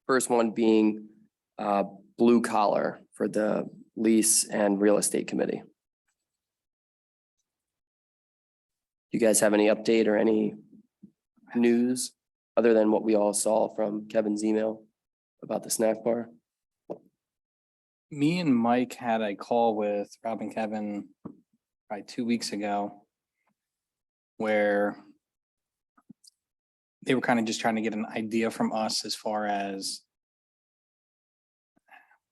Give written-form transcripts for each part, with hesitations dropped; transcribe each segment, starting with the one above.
First one being blue collar for the lease and real estate committee. You guys have any update or any news other than what we all saw from Kevin's email about the snack bar? Me and Mike had a call with Rob and Kevin probably 2 weeks ago where they were kind of just trying to get an idea from us as far as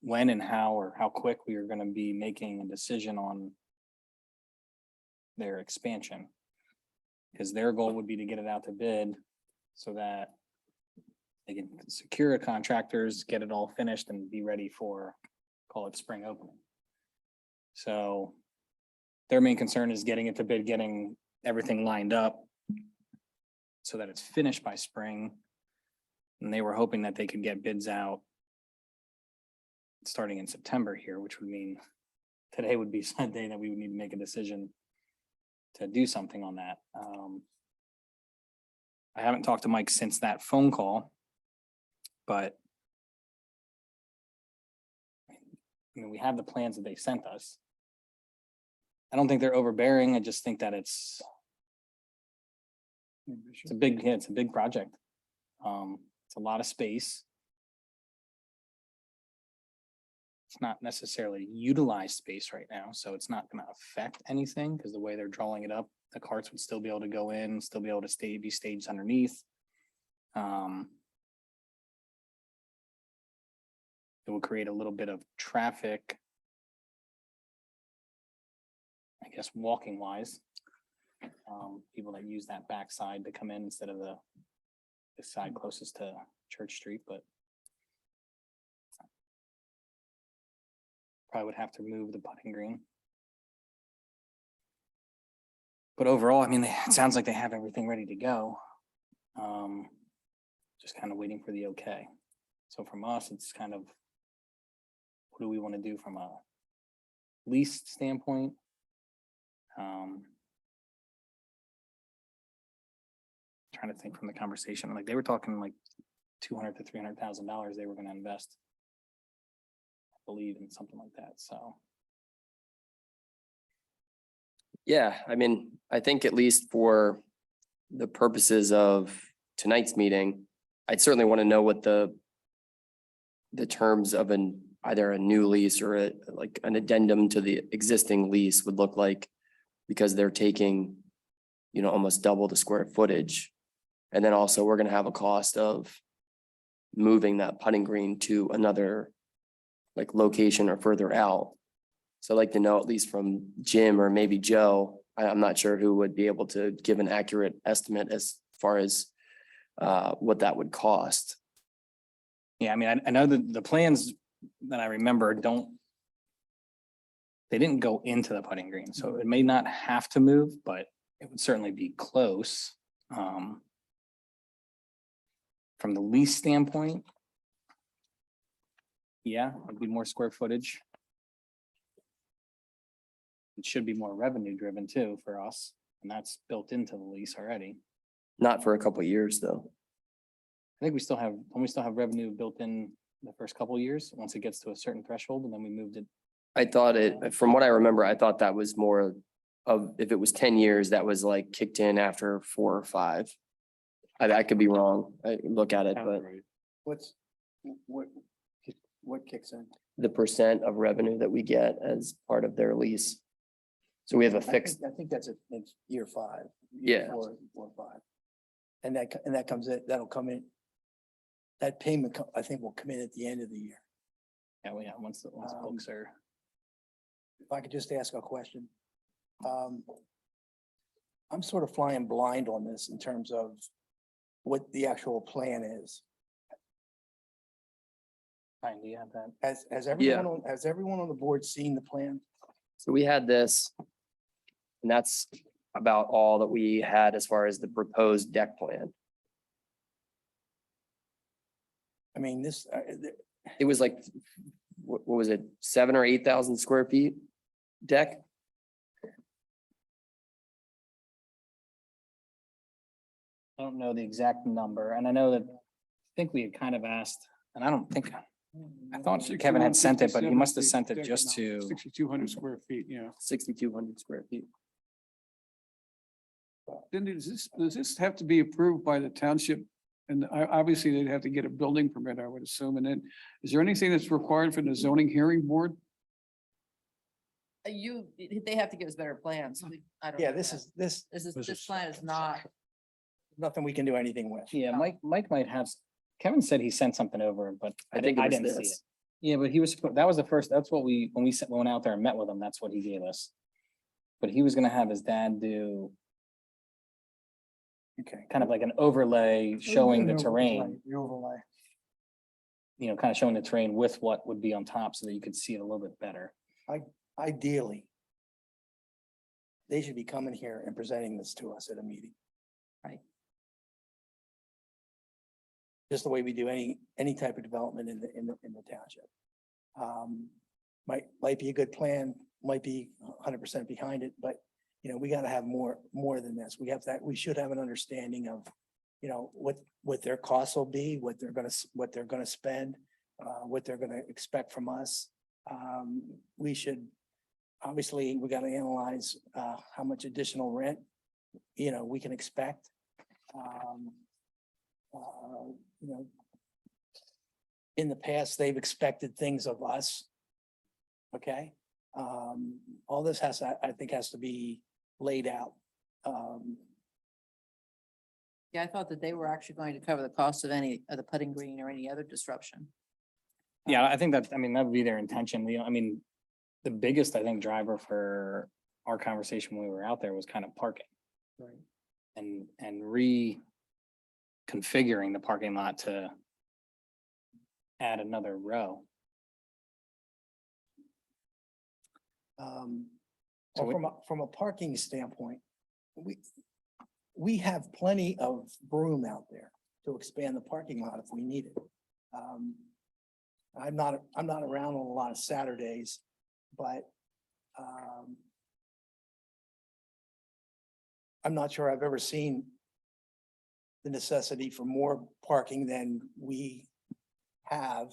when and how or how quick we are going to be making a decision on their expansion. Because their goal would be to get it out to bid so that they can secure contractors, get it all finished and be ready for, call it spring opening. So their main concern is getting it to bid, getting everything lined up so that it's finished by spring. And they were hoping that they could get bids out starting in September here, which would mean today would be Sunday that we would need to make a decision to do something on that. I haven't talked to Mike since that phone call, but I mean, we have the plans that they sent us. I don't think they're overbearing. I just think that it's a big, yeah, it's a big project. It's a lot of space. It's not necessarily utilized space right now, so it's not going to affect anything because the way they're drawing it up, the carts would still be able to go in, still be able to be staged underneath. It will create a little bit of traffic, I guess, walking wise. People that use that backside to come in instead of the side closest to Church Street, but probably would have to move the putting green. But overall, I mean, it sounds like they have everything ready to go. Just kind of waiting for the okay. So from us, it's kind of, what do we want to do from a lease standpoint? Trying to think from the conversation, like they were talking like $200,000 to $300,000 they were going to invest, I believe, in something like that. So Yeah, I mean, I think at least for the purposes of tonight's meeting, I'd certainly want to know what the terms of either a new lease or like an addendum to the existing lease would look like, because they're taking, almost double the square footage. And then also we're going to have a cost of moving that putting green to another like location or further out. So I'd like to know, at least from Jim or maybe Joe, I'm not sure who would be able to give an accurate estimate as far as what that would cost. yeah, I mean, I know that the plans that I remember they didn't go into the putting green, so it may not have to move, but it would certainly be close. From the lease standpoint, yeah, it'd be more square footage. It should be more revenue driven too for us, and that's built into the lease already. Not for a couple of years, though. I think we still have revenue built in the first couple of years, once it gets to a certain threshold, and then we moved it. I thought from what I remember, I thought that was more of, if it was 10 years, that was like kicked in after 4 or 5. I could be wrong. I look at it, but What kicks in? the percent of revenue that we get as part of their lease. So we have a fixed, I think that's it's year 5. Yeah. 4 or 5. And that comes in, that'll come in. That payment, I think, will come in at the end of the year. Yeah, well, yeah, once the books are. If I could just ask a question. I'm sort of flying blind on this in terms of what the actual plan is. Fine, do you have that? Has everyone on the board seen the plan? so we had this. And that's about all that we had as far as the proposed deck plan. I mean, this, It was like, what was it, 7,000 or 8,000 square feet deck? I don't know the exact number, and I know that, I think we had kind of asked And I don't think, I thought Kevin had sent it, but he must have sent it just to, 6,200 square feet, yeah. 6,200 square feet. Then does this have to be approved by the township? And obviously they'd have to get a building permit, I would assume. And then is there anything that's required for the zoning hearing board? They have to give us better plans. I don't Yeah, know this that. is, this, This plan is not, nothing we can do anything with. yeah, Mike might have, Kevin said he sent something over, but I think it was didn't see it. this. Yeah, but he was, that was the first, that's what when we went out there and met with him, that's what he gave us. But he was gonna have his dad do Okay. kind of like an overlay showing the terrain, The overlay. you know, kind of showing the terrain with what would be on top so that you could see it a little bit better. Ideally, they should be coming here and presenting this to us at a meeting. Right. Just the way we do any type of development in the township. Might be a good plan, might be 100% behind it, but you know, we gotta have more than this. We should have an understanding of, you know, what their costs will be, what they're gonna spend, what they're gonna expect from us. We should, obviously, we gotta analyze, how much additional rent, you know, we can expect. You know, in the past, they've expected things of us. Okay, all this I think has to be laid out. yeah, I thought that they were actually going to cover the cost of any of the putting green or any other disruption. Yeah, I think that, I mean, that would be their intention. I mean, the biggest, I think, driver for our conversation when we were out there was kind of parking. Right. And reconfiguring the parking lot to add another row. Well, So from a parking standpoint, we have plenty of room out there to expand the parking lot if we need it. I'm not around on a lot of Saturdays, but I'm not sure I've ever seen the necessity for more parking than we have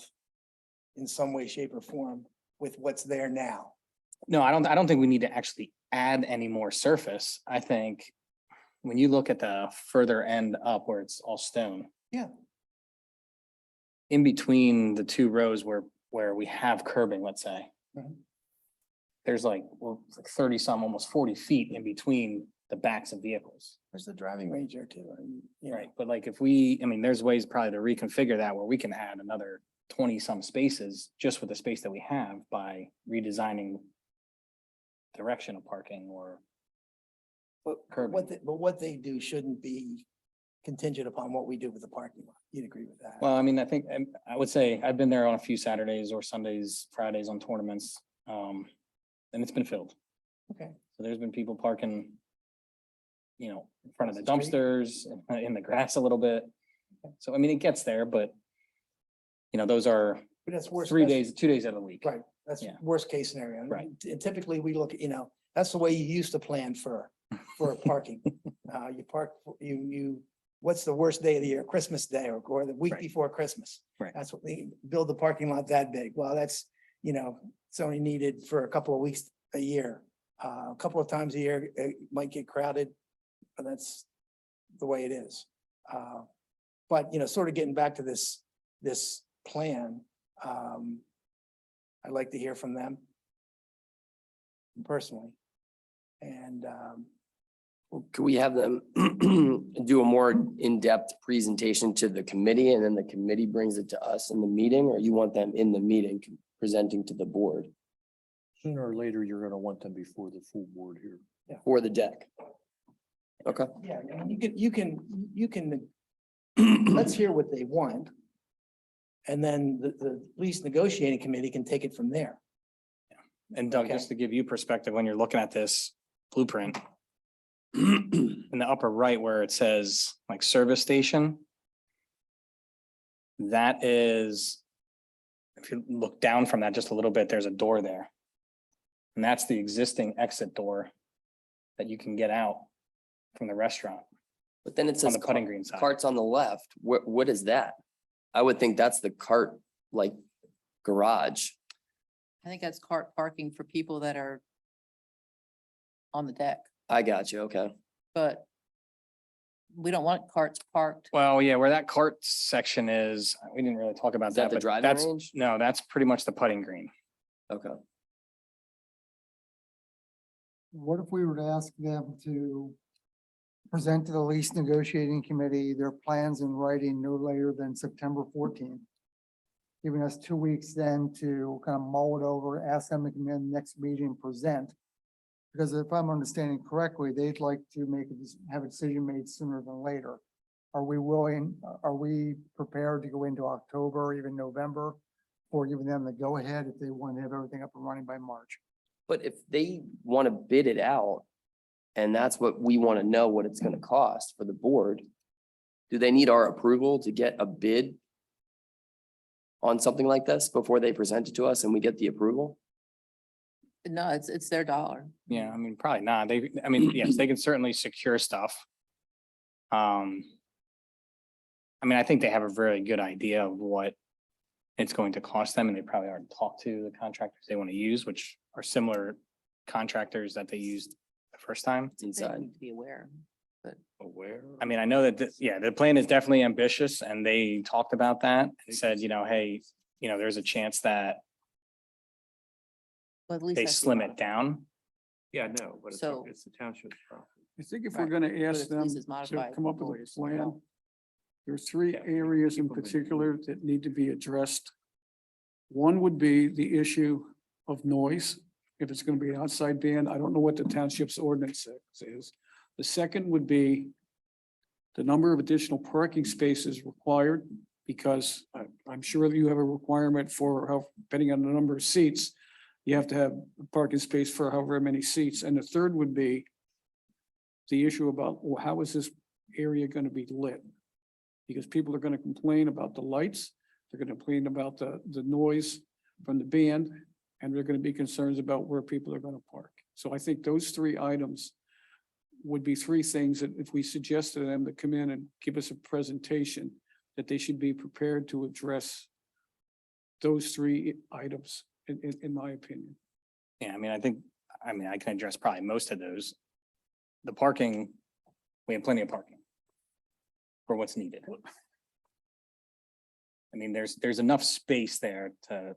in some way, shape, or form with what's there now. No, I don't think we need to actually add any more surface. I think when you look at the further end up where it's all stone. Yeah. In between the two rows where we have curbing, let's say. Mhm. There's like, well, it's like 30 some, almost 40 feet in between the backs of vehicles. There's the driving range there too. You know. Right, but like if we, I mean, there's ways probably to reconfigure that where we can add another 20 some spaces just with the space that we have by redesigning direction of parking or But curbing. what they do shouldn't be contingent upon what we do with the parking lot. You'd agree with that? Well, I mean, I think, I would say I've been there on a few Saturdays or Sundays, Fridays on tournaments. And it's been filled. Okay. So there's been people parking, you know, in front of the Across the dumpsters, in the grass a little bit. So I mean, it gets there, but you know, those are But that's worst. 2 that's- days out of the week. Right, that's Yeah. worst case scenario. Right. And typically we look at, you know, that's the way you used to plan for parking. You park, what's the worst day of the year? Christmas Day or the week Right. before Christmas. Right. That's what they build the parking lot that big. Well, that's, you know, it's only needed for a couple of weeks a year. A couple of times a year, it might get crowded, but that's the way it is. But, you know, sort of getting back to this plan, I'd like to hear from them personally. And, Could we have them do a more in-depth presentation to the committee and then the committee brings it to us in the meeting, or you want them in the meeting presenting to the board Sooner or later, you're gonna want them before the full board here. for the deck? Okay. yeah, I mean, you can, let's hear what they want. And then the lease negotiating committee can take it from there. And Doug, Okay. just to give you perspective, when you're looking at this blueprint, in the upper right where it says like service station, that is, if you look down from that just a little bit, there's a door there. And that's the existing exit door that you can get out from the restaurant But then it on says the putting green side. carts on the left. What is that? I would think that's the cart, like garage. I think that's cart parking for people that are on the deck, I got you, okay. but we don't want carts parked. Well, yeah, where that cart section is, we didn't really talk about Is that that, the but driving that's, range? no, that's pretty much the putting green. Okay. What if we were to ask them to present to the lease negotiating committee their plans in writing no later than September 14th? Giving us 2 weeks then to kind of mull it over, ask them to come in next meeting and present. Because if I'm understanding correctly, they'd like to have a decision made sooner than later. Are we prepared to go into October, or even November, or giving them the go ahead if they want to have everything up and running by March? But if they want to bid it out, and that's what we want to know what it's gonna cost for the board, do they need our approval to get a bid on something like this before they present it to us and we get the approval? No, it's their dollar. Yeah, I mean, probably not. They, I mean, yes, they can certainly secure stuff. I mean, I think they have a very good idea of what it's going to cost them, and they probably already talked to the contractors they want to use, which are similar contractors that they used the first time. They Inside. need to be aware. Aware. I mean, I know that, yeah, the plan is definitely ambitious, and they talked about that and said, hey, there's a chance that Well, at least they that's the slim amount. it down. Yeah, no, but So- it's the township's property. I think if Right. we're gonna But ask if them lease is to modified, come up the with board a is plan, involved. there's three Yeah, areas in keep 'em in particular that need to be addressed. One would be the issue of noise. If it's gonna be an outside band, I don't know what the township's ordinance is. The second would be the number of additional parking spaces required, because I'm sure that you have a requirement for how, depending on the number of seats, you have to have a parking space for however many seats. And the third would be the issue about, well, how is this area going to be lit? Because people are going to complain about the lights, they're going to complain about the noise from the band, and they're going to be concerns about where people are going to park. So I think those three items would be three things that if we suggest to them to come in and give us a presentation, that they should be prepared to address those three items, in my opinion. Yeah, I mean, I can address probably most of those. The parking, we have plenty of parking for what's needed. I mean, there's enough space there to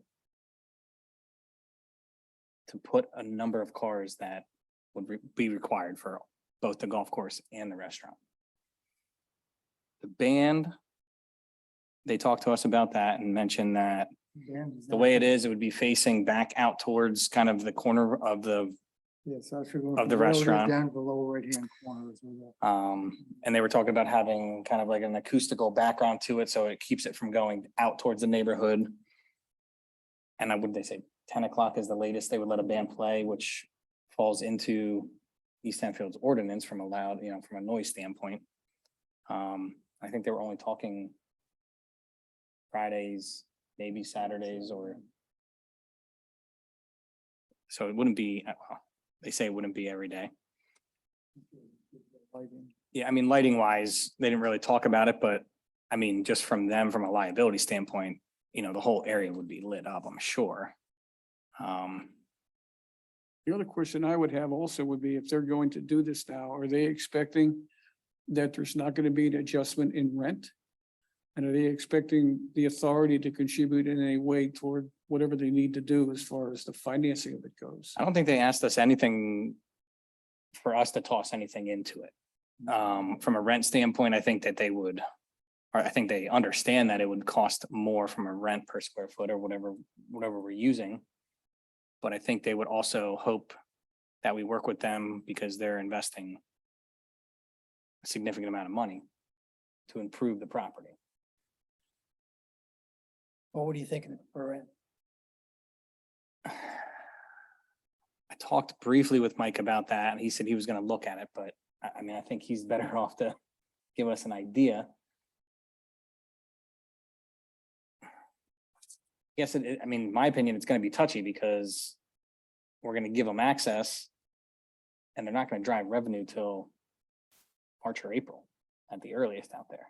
put a number of cars that would be required for both the golf course and the restaurant. The band, they talked to us about that and mentioned that the way it is, it would be facing back out towards kind of the corner of the, Yes, I should go. of the from lower restaurant. Down to the lower right-hand corner as we go. and they were talking about having kind of like an acoustical background to it, so it keeps it from going out towards the neighborhood. And I would, they say 10 o'clock is the latest they would let a band play, which falls into East Hempfield's ordinance from a loud, from a noise standpoint. I think they were only talking Fridays, maybe Saturdays, or so it wouldn't be, they say it wouldn't be every day. Lighting. Yeah, I mean, lighting wise, they didn't really talk about it, but I mean, just from them, from a liability standpoint, the whole area would be lit up, I'm sure. The other question I would have also would be if they're going to do this now, are they expecting that there's not going to be an adjustment in rent? And are they expecting the authority to contribute in any way toward whatever they need to do as far as the financing of it goes? I don't think they asked us anything for us to toss anything into it. From a rent standpoint, I think that they would, or I think they understand that it would cost more from a rent per square foot or whatever we're using. But I think they would also hope that we work with them because they're investing a significant amount of money to improve the property. Well, what are you thinking for rent? I talked briefly with Mike about that, and he said he was gonna look at it, but I mean, I think he's better off to give us an idea. Yes, I mean, in my opinion, it's gonna be touchy because we're gonna give them access and they're not gonna drive revenue till March or April at the earliest out there.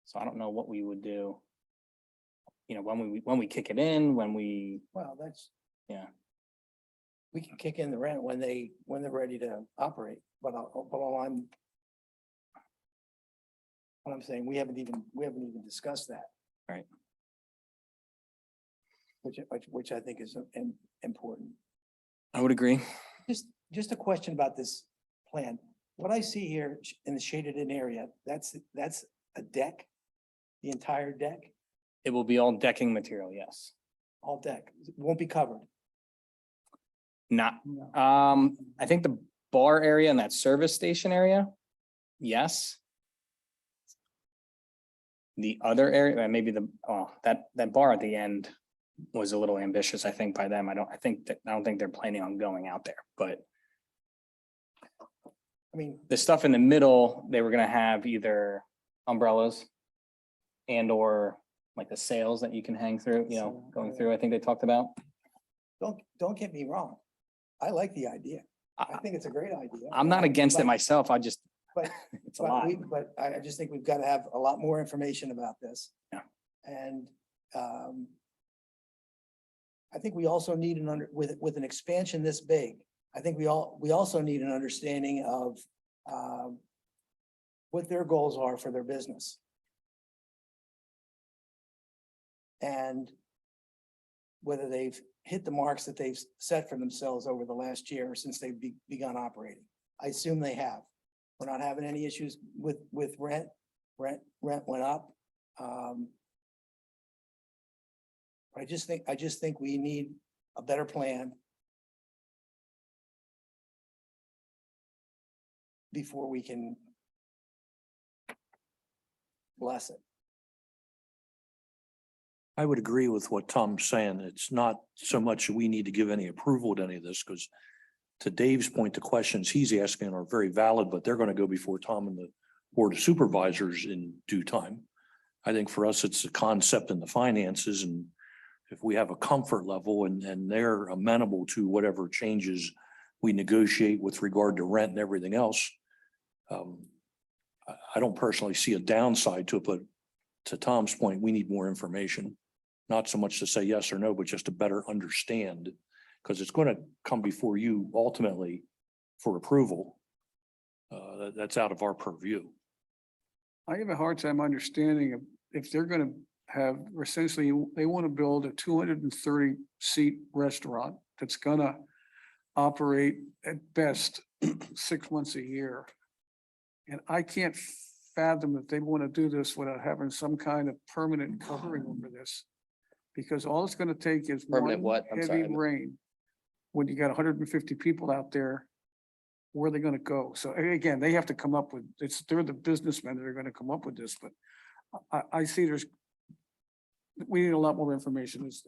So I don't know what we would do. You know, when we kick it in, when we, Well, that's, yeah, we can kick in the rent when they're ready to operate, but what I'm saying, we haven't even discussed that. Right. Which I think is important. I would agree. Just a question about this plan. What I see here in the shaded in area, that's a deck? The entire deck, It will be all decking material, yes. all deck, it won't be covered. Not, I think the bar area and that service station area, yes. The other area, maybe that bar at the end was a little ambitious, I think, by them. I don't think they're planning on going out there, but I mean, the stuff in the middle, they were gonna have either umbrellas and or like the sails that you can hang through, you know, going through, I think they talked about. don't get me wrong. I like the idea. I think it's a great idea. I'm not against it But- myself. I just, But, it's a lot. but I just think we've got to have a lot more information about this. Yeah. And, I think we also need with an expansion this big, I think we also need an understanding of, what their goals are for their business. And whether they've hit the marks that they've set for themselves over the last year since they've begun operating. I assume they have. We're not having any issues with rent. Rent went up. I just think we need a better plan before we can bless it. I would agree with what Tom's saying. It's not so much that we need to give any approval to any of this, because to Dave's point, the questions he's asking are very valid, but they're going to go before Tom and the Board of Supervisors in due time. I think for us, it's the concept and the finances, and if we have a comfort level and they're amenable to whatever changes we negotiate with regard to rent and everything else, I don't personally see a downside to it, but to Tom's point, we need more information. Not so much to say yes or no, but just to better understand, because it's going to come before you ultimately for approval. That's out of our purview. I have a hard time understanding if they're gonna have, essentially, they want to build a 230 seat restaurant that's gonna operate at best 6 months a year. And I can't fathom that they want to do this without having some kind of permanent covering over this. Because all it's gonna take is Permanent one what? I'm heavy sorry, I rain. When you got 150 people out there, where are they gonna go? So again, they have to come up with, they're the businessmen that are gonna come up with this, but I see we need a lot more information as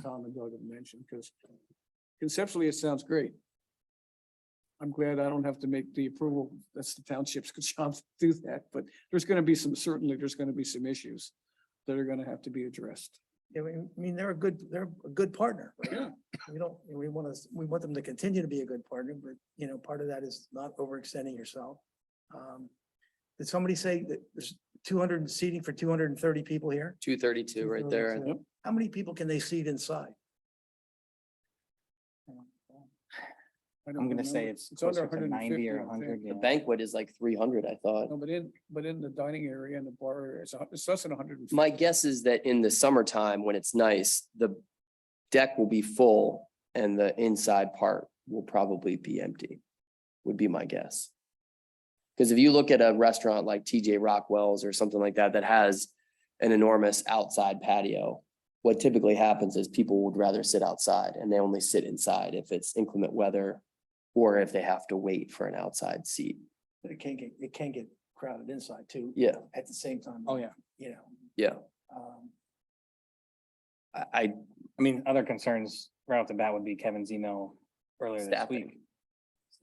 Tom and Doug have mentioned, because conceptually, it sounds great. I'm glad I don't have to make the approval. That's the township's job to do that, but certainly there's gonna be some issues that are gonna have to be addressed. Yeah, I mean, they're a good partner. Right? We want them to continue to be a good partner, but part of that is not overextending yourself. Did somebody say that there's 200 seating for 230 people here? 232 right there. 232. How many people can they seat inside? I don't I'm gonna say remember. it's under closer to 90 or 150, I 100. think. yeah. The banquet is like 300, I thought. No, but in the dining area and the bar area, it's less than 150. My guess is that in the summertime, when it's nice, the deck will be full and the inside part will probably be empty, would be my guess. Because if you look at a restaurant like TJ Rockwell's or something like that, that has an enormous outside patio, what typically happens is people would rather sit outside and they only sit inside if it's inclement weather or if they have to wait for an outside seat. It can get crowded inside too. Yeah, At the same time. Oh, yeah. yeah. Um, I I mean, other concerns right off the bat would be Kevin's email earlier this Staffing. week.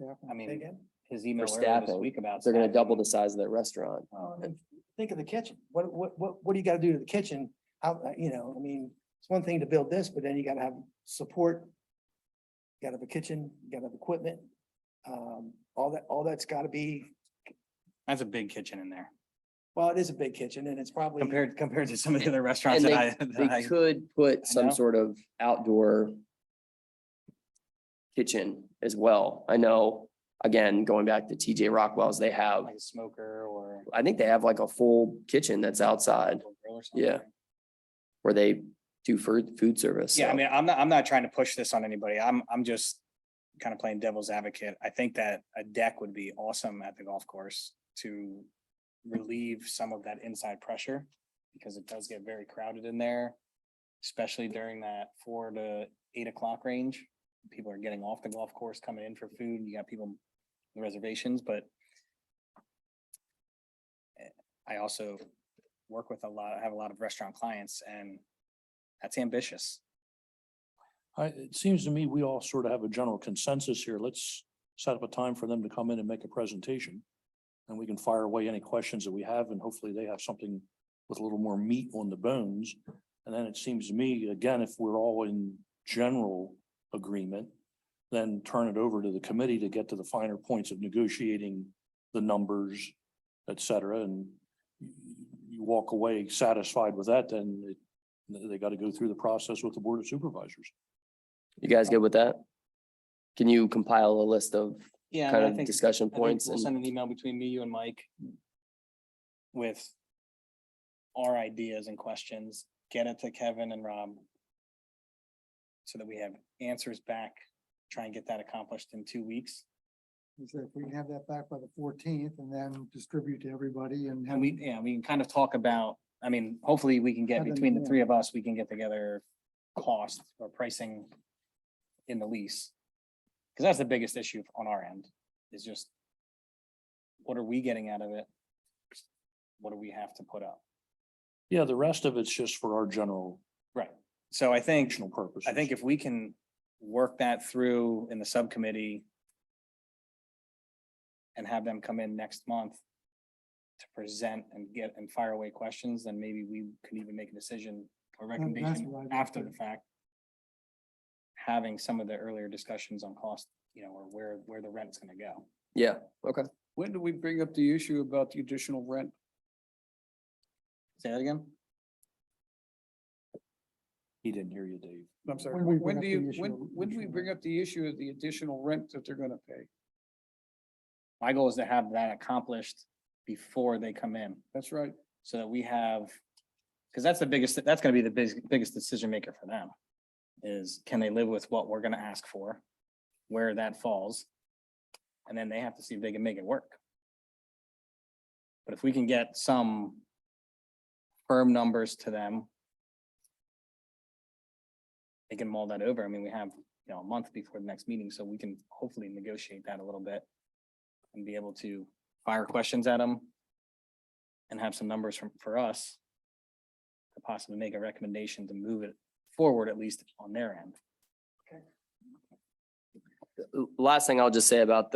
I say mean, again? his email For earlier this staffing, week about. they're gonna staffing. double the size of that restaurant. And think of the kitchen. What do you gotta do to the kitchen? How, I mean, it's one thing to build this, but then you gotta have support. You gotta have a kitchen, you gotta have equipment. All that's gotta be, That's a big kitchen in there. Well, it is a big kitchen and it's probably. compared to some of the other restaurants And that they I, could put I some know. sort of outdoor kitchen as well. I know, again, going back to TJ Rockwell's, they have, like a smoker or. I think they have like a full kitchen that's outside grill or something. Yeah. where they do food service. Yeah, I so. mean, I'm not trying to push this on anybody. I'm just kind of playing devil's advocate. I think that a deck would be awesome at the golf course to relieve some of that inside pressure, because it does get very crowded in there, especially during that 4 to 8 o'clock range. People are getting off the golf course, coming in for food. You got people in the reservations, but I also work with I have a lot of restaurant clients, and that's ambitious. It seems to me we all sort of have a general consensus here. Let's set up a time for them to come in and make a presentation. And we can fire away any questions that we have, and hopefully they have something with a little more meat on the bones. And then it seems to me, again, if we're all in general agreement, then turn it over to the committee to get to the finer points of negotiating the numbers, et cetera, and you walk away satisfied with that, then they got to go through the process with the Board of Supervisors. You guys good with that? Can you compile a list of Yeah, kind I of think- discussion I think points? we'll And send an email between me, you and Mike with our ideas and questions, get it to Kevin and Rob so that we have answers back, try and get that accomplished in 2 weeks. So if we can have that back by the 14th and then distribute to everybody and have. And we can kind of talk about, I mean, hopefully we can get Have them between the in. 3 of us, we can get together cost or pricing in the lease. Because that's the biggest issue on our end, is just what are we getting out of it? What do we have to put up? Yeah, the rest of it's just for our general Right. So I think, functional purposes. I think if we can work that through in the subcommittee and have them come in next month to present and get and fire away questions, then maybe we could even make a decision or recommendation what I'd like after to- the fact. Having some of the earlier discussions on cost, or where the rent's gonna go. yeah, okay. When do we bring up the issue about the additional rent? Say that again? He didn't hear you, Dave. I'm sorry, When do we when bring do up you, the issue when, of when do we additional bring rent? up the issue of the additional rent that they're gonna pay? My goal is to have that accomplished before they come in, That's right. so that we have, because that's that's gonna be the biggest decision maker for them. Is can they live with what we're gonna ask for, where that falls? And then they have to see if they can make it work. But if we can get some firm numbers to them, they can mull that over. I mean, we have, a month before the next meeting, so we can hopefully negotiate that a little bit and be able to fire questions at them and have some numbers for us to possibly make a recommendation to move it forward, at least on their end. Last thing I'll just say about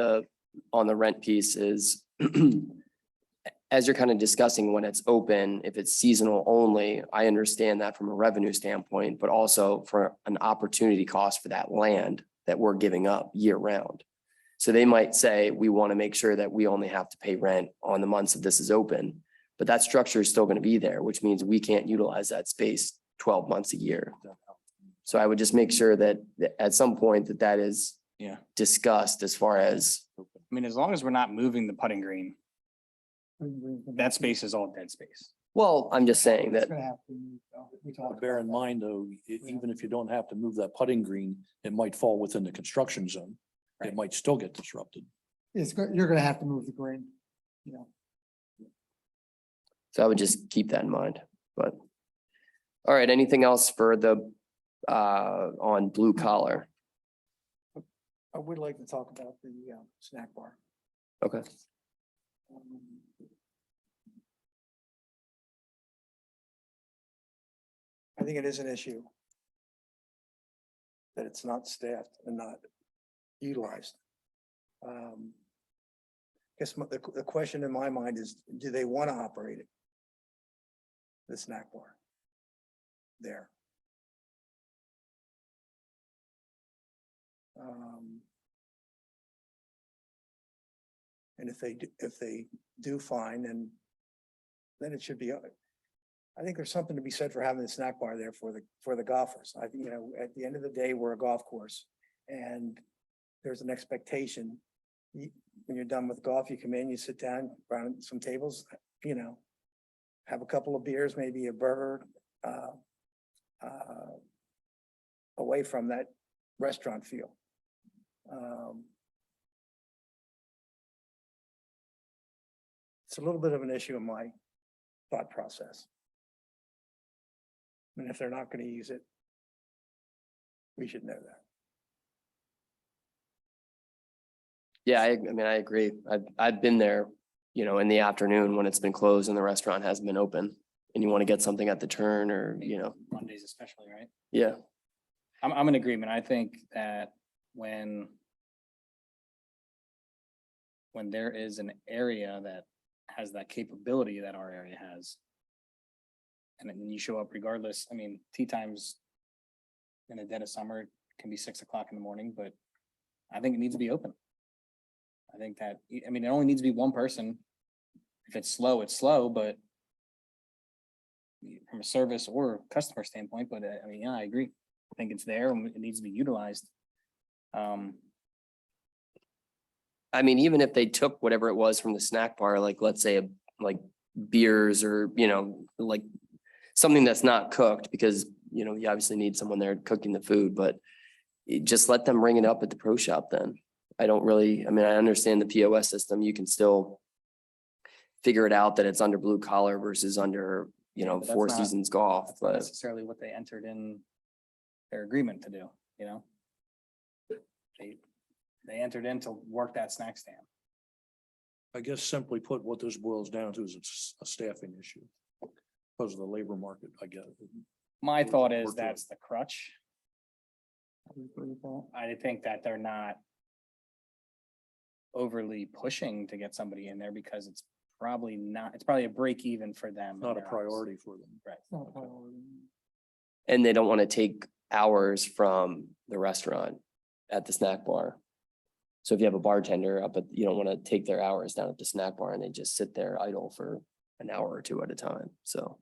on the rent piece is as you're kind of discussing when it's open, if it's seasonal only, I understand that from a revenue standpoint, but also for an opportunity cost for that land that we're giving up year round. So they might say, we want to make sure that we only have to pay rent on the months that this is open, but that structure is still going to be there, which means we can't utilize that space 12 months a year. So I would just make sure that at some point that is Yeah. discussed as far as, I mean, as long as we're not moving the putting green, that space is all dead space. well, I'm just saying that, It's gonna have to move, though. We talked Bear about in that. mind, though, even if you don't have to move that putting green, it might fall within the construction zone. It Right. might still get disrupted. You're gonna have to move the green, so I would just keep that in mind, but. All right, anything else for on blue collar? I would like to talk about the snack bar. Okay, I think it is an issue that it's not staffed and not utilized. Guess the question in my mind is, do they want to operate it? The snack bar there. And if they do, fine, and then it should be. I think there's something to be said for having the snack bar there for the golfers. I think, at the end of the day, we're a golf course and there's an expectation. When you're done with golf, you come in, you sit down around some tables, have a couple of beers, maybe a burger, away from that restaurant feel. It's a little bit of an issue in my thought process. And if they're not going to use it, we should know that. Yeah, I mean, I agree. I've been there, in the afternoon when it's been closed and the restaurant hasn't been open. And you want to get something at the turn or, Mondays especially, right? yeah. I'm in agreement. I think that when there is an area that has that capability that our area has, and then you show up regardless, I mean, tea times in the dead of summer can be 6 o'clock in the morning, but I think it needs to be open. I think that, I mean, it only needs to be one person. If it's slow, it's slow, but from a service or customer standpoint, but I mean, yeah, I agree. I think it's there and it needs to be utilized. I mean, even if they took whatever it was from the snack bar, like let's say like beers or, like something that's not cooked because, you obviously need someone there cooking the food, but just let them ring it up at the pro shop then. I understand the POS system. You can still figure it out that it's under blue collar versus under, Yeah, but that's Four not- Seasons golf, That's not but necessarily what they entered in their agreement to do, They entered in to work that snack stand. I guess simply put, what this boils down to is it's a staffing issue. Because of the labor market, I guess. My thought is Work through it. that's the crutch. I think that they're not overly pushing to get somebody in there because it's probably a break even for them. in Not a their eyes. priority for them. Right. and they don't want to take hours from the restaurant at the snack bar. So if you have a bartender up at, you don't want to take their hours down at the snack bar and they just sit there idle for an hour or two at a time, so.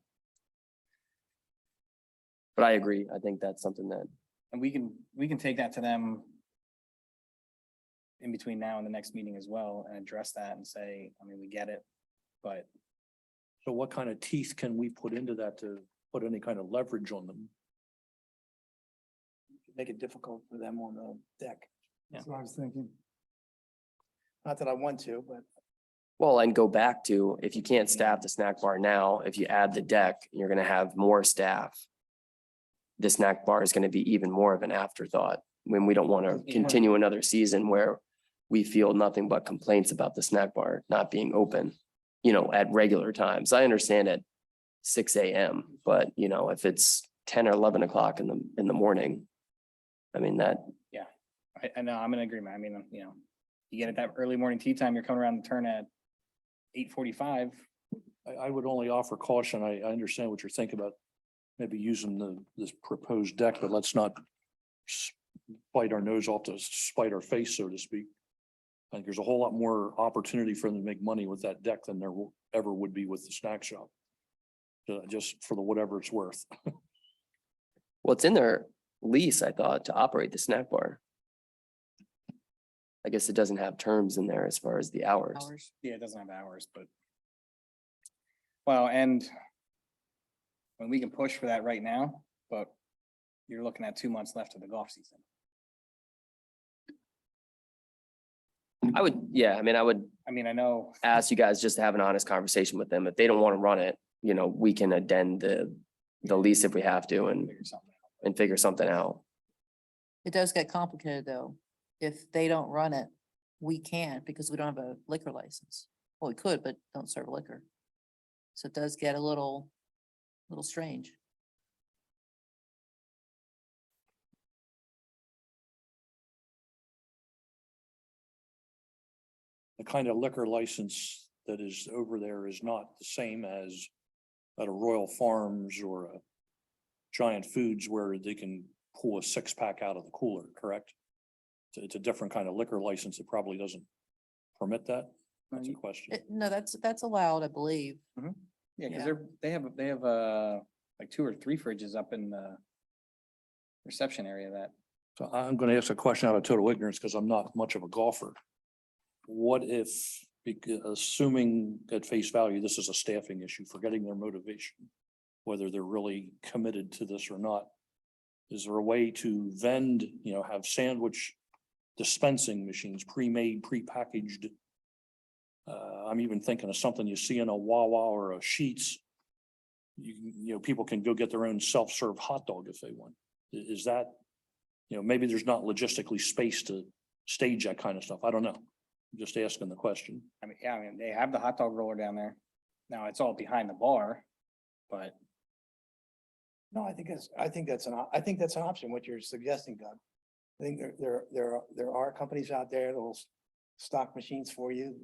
But I agree. I think that's something that, And we can take that to them in between now and the next meeting as well and address that and say, I mean, we get it, but So what kind of teeth can we put into that to put any kind of leverage on them? Make it difficult for them on the deck. That's what I was thinking. Not that I want to, but well, and go back to, if you can't staff the snack bar now, if you add the deck, you're gonna have more staff. The snack bar is gonna be even more of an afterthought when we don't want to Yeah. continue another season where we feel nothing but complaints about the snack bar not being open, at regular times. I understand at 6 AM, but if it's 10 or 11 o'clock in the morning, I mean, that, I know, I'm in agreement. I mean, you get at that early morning tea time, you're coming around the turn at 8:45. I would only offer caution. I understand what you're thinking about. Maybe using this proposed deck, but let's not bite our nose off to spite our face, so to speak. I think there's a whole lot more opportunity for them to make money with that deck than there ever would be with the snack shop. Just for whatever it's worth. well, it's in their lease, I thought, to operate the snack bar. I guess it doesn't have terms in there as far as the hours. Yeah, it doesn't have hours, but. Well, and when we can push for that right now, but you're looking at 2 months left of the golf season. I would, yeah, I I mean, I know, ask you guys just to have an honest conversation with them. If they don't want to run it, we can addend the lease if we have to figure something out. and figure something out. It does get complicated though. If they don't run it, we can't because we don't have a liquor license. Well, we could, but don't serve liquor. So it does get a little strange. The kind of liquor license that is over there is not the same as at a Royal Farms or a Giant Foods where they can pull a 6-pack out of the cooler, correct? It's a different kind of liquor license that probably doesn't permit that. That's a question. No, that's allowed, I believe. Yeah, because Yeah. they have like 2 or 3 fridges up in the reception area that, So I'm going to ask a question out of total ignorance because I'm not much of a golfer. What if, assuming at face value, this is a staffing issue, forgetting their motivation, whether they're really committed to this or not? Is there a way to vend, have sandwich dispensing machines, pre-made, pre-packaged? I'm even thinking of something you see in a Wawa or a Sheetz. People can go get their own self-serve hot dog if they want. Is that, maybe there's not logistically space to stage that kind of stuff. I don't know. I'm just asking the question. I mean, they have the hot dog roller down there. Now it's all behind the bar, but No, I think that's an option, what you're suggesting, Doug. I think there are companies out there that will stock machines for you,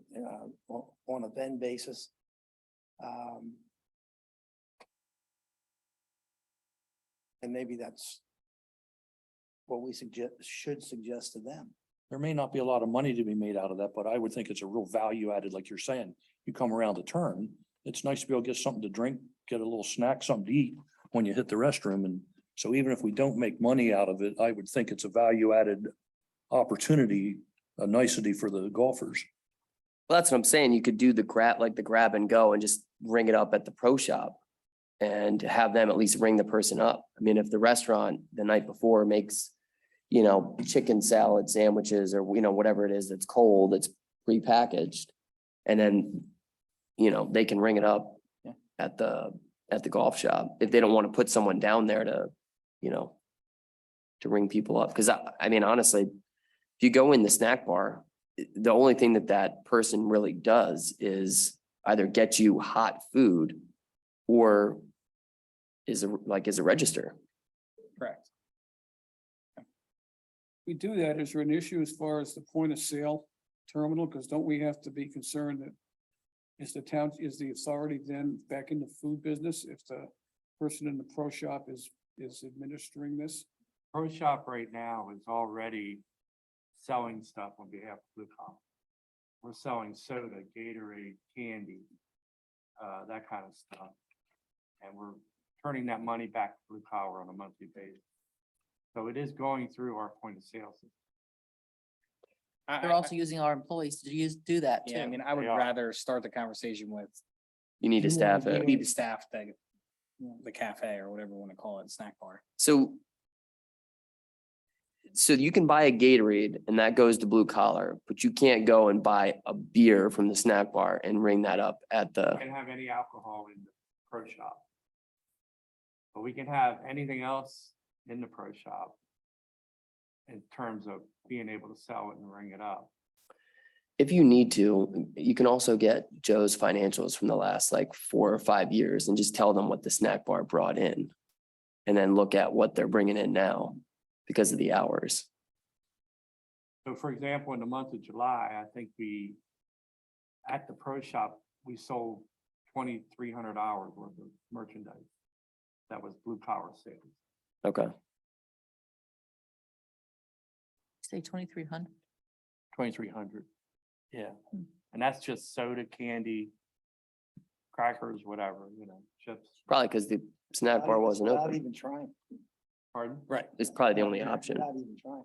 on a vend basis. And maybe that's what we should suggest to them. There may not be a lot of money to be made out of that, but I would think it's a real value added, like you're saying. You come around the turn, it's nice to be able to get something to drink, get a little snack, something to eat when you hit the restroom. And so even if we don't make money out of it, I would think it's a value added opportunity, a nicety for the golfers. Well, that's what I'm saying. You could do the grab and go and just ring it up at the pro shop and have them at least ring the person up. I mean, if the restaurant the night before makes, chicken salad sandwiches or, whatever it is that's cold, it's prepackaged. And then, they can ring it up Yeah. at the golf shop if they don't want to put someone down there to, to ring people up. Cause I mean, honestly, if you go in the snack bar, the only thing that person really does is either get you hot food or is a register. correct. We do that. Is there an issue as far as the point of sale terminal? Because don't we have to be concerned that is the authority then back in the food business if the person in the pro shop is administering this? Pro Shop right now is already selling stuff on behalf of Blue Collar. We're selling soda, Gatorade, candy, that kind of stuff. And we're turning that money back to Blue Collar on a monthly basis. So it is going through our point of sale system. They're also using our employees to do that Yeah, I too. mean, I would They are. rather start the conversation with, You need to staff we it. need to staff the cafe or whatever we want to call it, snack bar. So you can buy a Gatorade and that goes to blue collar, but you can't go and buy a beer from the snack bar and ring that up at We the, can have any alcohol in the Pro Shop. But we can have anything else in the Pro Shop in terms of being able to sell it and ring it up. if you need to, you can also get Joe's financials from the last like 4 or 5 years and just tell them what the snack bar brought in. And then look at what they're bringing in now because of the hours. So for example, in the month of July, I think at the Pro Shop, we sold 2,300 hours worth of merchandise. That was blue collar sales. Okay. Say 2,300. 2,300. Yeah. Hmm. And that's just soda, candy, crackers, whatever, chips. Probably because the snack bar wasn't Without open. even trying. Pardon? Right. It's probably the only option. Without even trying.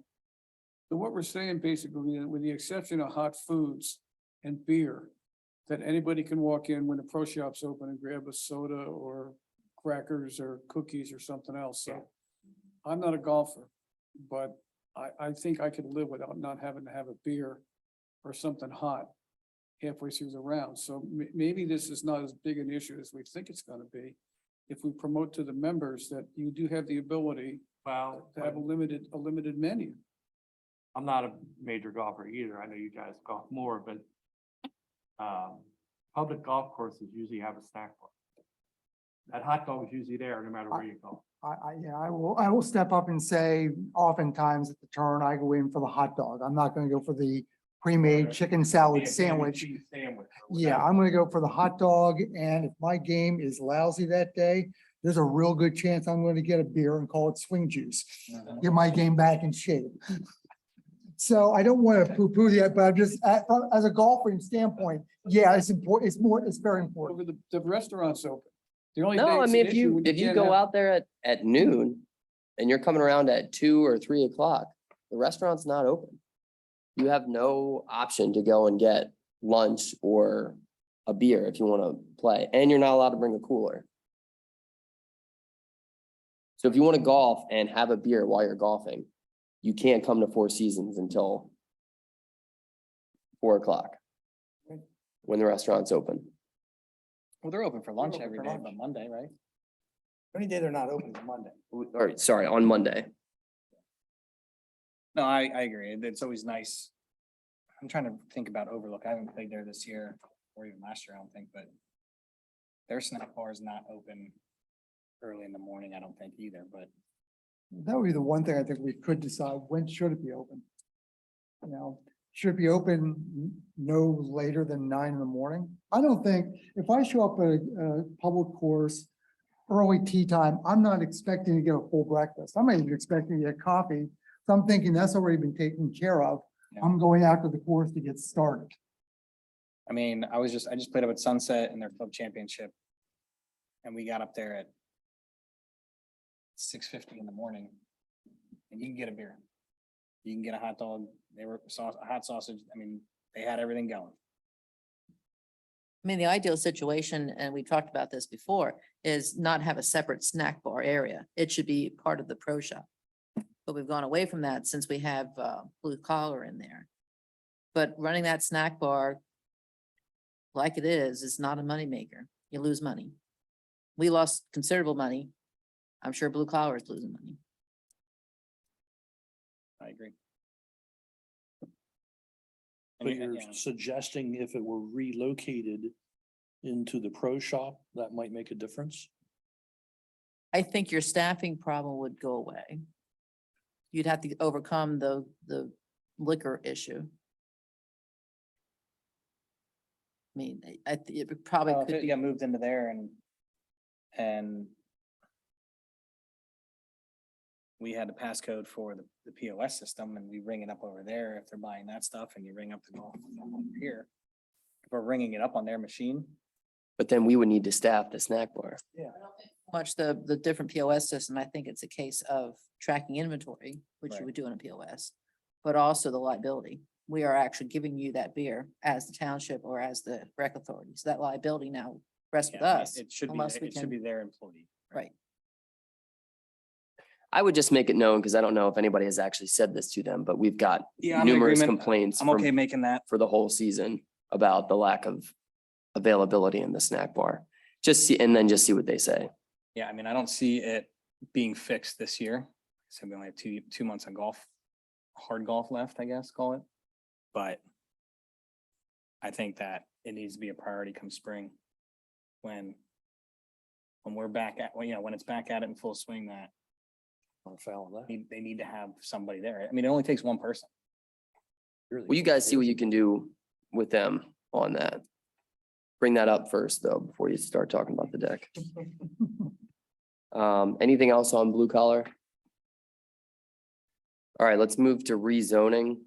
So what we're saying basically, with the exception of hot foods and beer, that anybody can walk in when the pro shop's open and grab a soda or crackers or cookies or something else. So I'm not a golfer, but I think I could live without not having to have a beer or something hot halfway through the round. So maybe this is not as big an issue as we think it's gonna be. If we promote to the members that you do have the ability Well, to have a limited menu. I'm not a major golfer either. I know you guys golf more, but public golf courses usually have a snack bar. That hot dog is usually there no matter where you go. I will step up and say oftentimes at the turn, I go in for the hot dog. I'm not gonna go for the pre-made chicken salad Yeah, sandwich. cheese sandwich or Yeah, whatever. I'm gonna go for the hot dog, and if my game is lousy that day, there's a real good chance I'm gonna get a beer and call it swing juice. Get my game back in shape. So I don't want to poo-poo that, but I'm just, as a golfing standpoint, yeah, it's important, it's very important. Over the restaurant's open. The only day No, I it's mean, an if issue you, when if you can't go have- out there at noon and you're coming around at 2 or 3 o'clock, the restaurant's not open. You have no option to go and get lunch or a beer if you want to play, and you're not allowed to bring a cooler. So if you want to golf and have a beer while you're golfing, you can't come to Four Seasons until 4 o'clock when the restaurant's open. Well, they're open for lunch open every for day, lunch. but Monday, right? The only day they're not open is Monday. Or, sorry, on Monday. No, I agree. It's always nice. I'm trying to think about Overlook. I haven't played there this year or even last year, I don't think, but their snack bar is not open early in the morning, I don't think either, but That would be the one thing I think we could decide, when should it be open? You know, should it be open no later than 9 in the morning? I don't think, if I show up at a public course, early tea time, I'm not expecting to get a full breakfast. I'm not even expecting to get coffee. So I'm thinking that's already been taken care of. Yeah. I'm going after the course to get started. I mean, I just played up at Sunset in their club championship. And we got up there at 6:50 in the morning. And you can get a beer. You can get a hot dog. They were a hot sausage. I mean, they had everything going. I mean, the ideal situation, and we talked about this before, is not have a separate snack bar area. It should be part of the pro shop. But we've gone away from that since we have blue collar in there. But running that snack bar like it is not a moneymaker. You lose money. We lost considerable money. I'm sure blue collar is losing money. I agree. But you're suggesting if it were relocated into the pro shop, that might make a difference? I think your staffing problem would go away. You'd have to overcome the liquor issue. I mean, it probably Well, if could it be, got moved into there and we had the passcode for the POS system and we ring it up over there if they're buying that stuff and you ring up the golf over here. If we're ringing it up on their machine, But then we would need to staff the snack bar. much the different POS system. I think it's a case of tracking inventory, which you Right. would do in a POS, but also the liability. We are actually giving you that beer as the township or as the rec authority. So that liability now rests with yeah, I mean, us. it should be, unless we it should can- be their employee. Right. I would just make it known, because I don't know if anybody has actually said this to them, but we've got Yeah, I'm in numerous agreement. complaints I'm okay from, making that. for the whole season about the lack of availability in the snack bar. Just see, and then just see what they say. Yeah, I mean, I don't see it being fixed this year. So we only have two months of golf, hard golf left, I guess, call it. But I think that it needs to be a priority come spring. When we're back at, well, when it's back at it in full swing, that On foul of that. they need to have somebody there. I mean, it only takes one person. Well, you guys see what you can do with them on that. Bring that up first, though, before you start talking about the deck. Anything else on blue collar? All right, let's move to rezoning.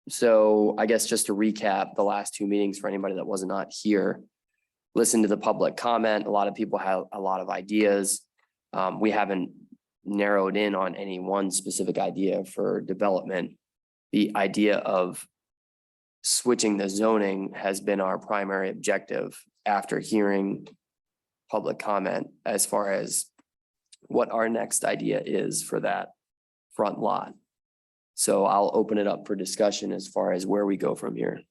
So I guess just to recap the last 2 meetings for anybody that was not here. Listen to the public comment. A lot of people have a lot of ideas. We haven't narrowed in on any one specific idea for development. The idea of switching the zoning has been our primary objective after hearing public comment as far as what our next idea is for that front lot. So I'll open it up for discussion as far as where we go from here.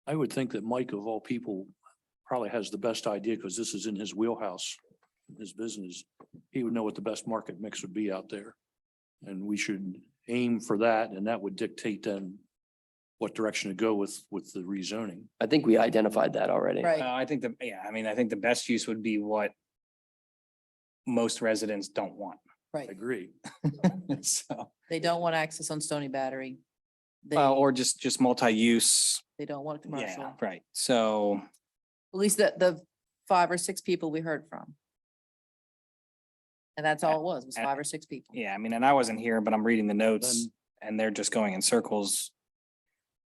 I would think that Mike, of all people, probably has the best idea because this is in his wheelhouse, his business. He would know what the best market mix would be out there. And we should aim for that, and that would dictate then what direction to go with the rezoning. I think we identified that already. Right. I think I think the best use would be what most residents don't want. I Right. agree. So, They don't want access on Stony Battery. They, or just multi-use. they don't want Yeah, commercial. right. So, At least the 5 or 6 people we heard from. And that's all it was 5 or 6 people. Yeah, I mean, and I wasn't here, but I'm reading the notes and they're just going in circles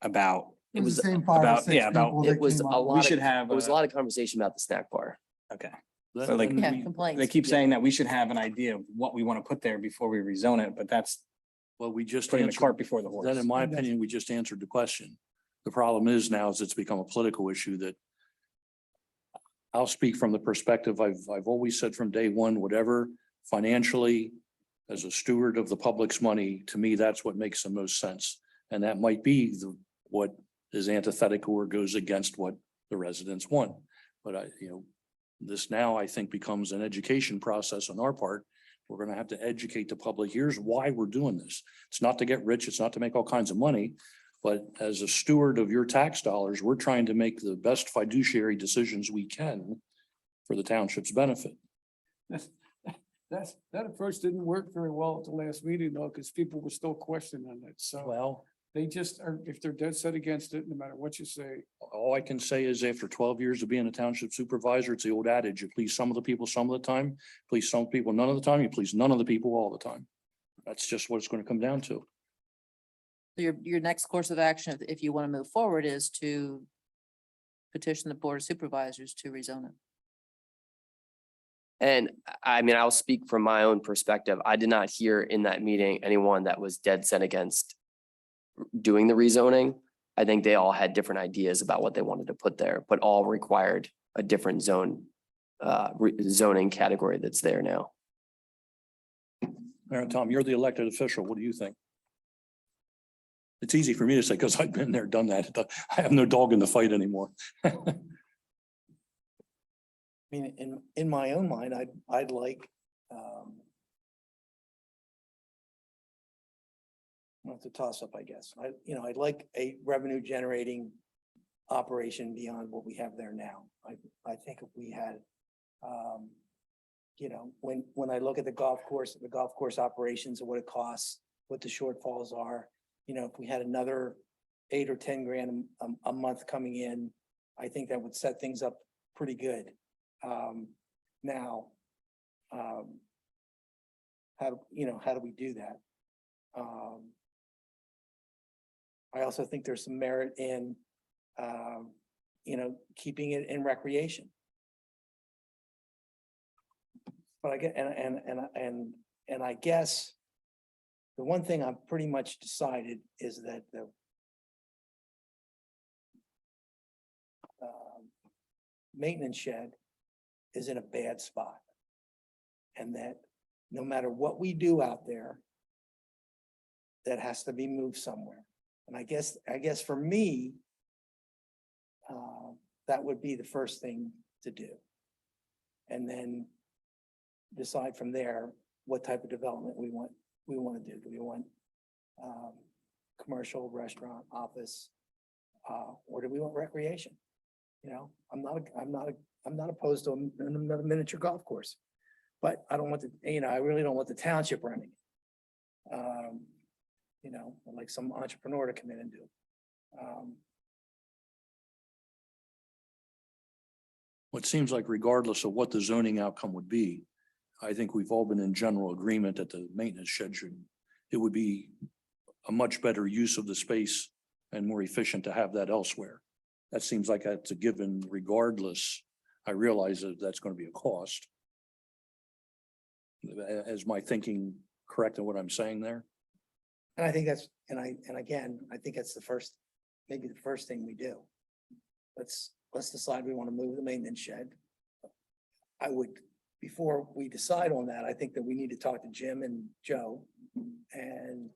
about, It was the same 5 or about- 6 yeah, about- people It that was came a up. lot should of, have it was a a- lot of conversation about the snack bar. okay. Then- So like- then Yeah, we- complaints. They keep saying that we should have an idea of what we want to put there before we rezone it, but that's Well, we just putting the answered, cart before the horse. then in my opinion, we just answered the question. The problem is now is it's become a political issue that I'll speak from the perspective I've always said from day one, whatever financially, as a steward of the public's money, to me, that's what makes the most sense. And that might be what is antithetical or goes against what the residents want. But this now I think becomes an education process on our part. We're gonna have to educate the public. Here's why we're doing this. It's not to get rich. It's not to make all kinds of money. But as a steward of your tax dollars, we're trying to make the best fiduciary decisions we can for the township's benefit. That at first didn't work very well at the last meeting though, because people were still questioning it. So Well, they just are, if they're dead set against it, no matter what you say. all I can say is after 12 years of being a township supervisor, it's the old adage, you please some of the people some of the time, please some people none of the time, you please none of the people all the time. That's just what it's going to come down to. So your next course of action, if you want to move forward, is to petition the Board of Supervisors to rezone it. And I mean, I'll speak from my own perspective. I did not hear in that meeting anyone that was dead set against doing the rezoning. I think they all had different ideas about what they wanted to put there, but all required a different zoning category that's there now. All right, Tom, you're the elected official. What do you think? It's easy for me to say because I've been there, done that. I have no dog in the fight anymore. I mean, in my own mind, I'd like, well, it's a toss up, I guess. I'd like a revenue generating operation beyond what we have there now. I think if we had, when I look at the golf course operations and what it costs, what the shortfalls are, if we had another 8 or 10 grand a month coming in, I think that would set things up pretty good. Now, how do we do that? I also think there's some merit in, keeping it in recreation. But I get, and I guess the one thing I've pretty much decided is that the maintenance shed is in a bad spot. And that no matter what we do out there, that has to be moved somewhere. And I guess for me, that would be the first thing to do. And then decide from there what type of development we want to do. Do we want commercial, restaurant, office, or do we want recreation? I'm not opposed to another miniature golf course, but I don't want I really don't want the township running. Like some entrepreneur to come in and do. Well, it seems like regardless of what the zoning outcome would be, I think we've all been in general agreement that the maintenance shed it would be a much better use of the space and more efficient to have that elsewhere. That seems like that's a given regardless. I realize that that's going to be a cost. Is my thinking correct in what I'm saying there? And I think that's, and again, I think that's maybe the first thing we do. Let's decide we want to move the maintenance shed. Before we decide on that, I think that we need to talk to Jim and Joe and,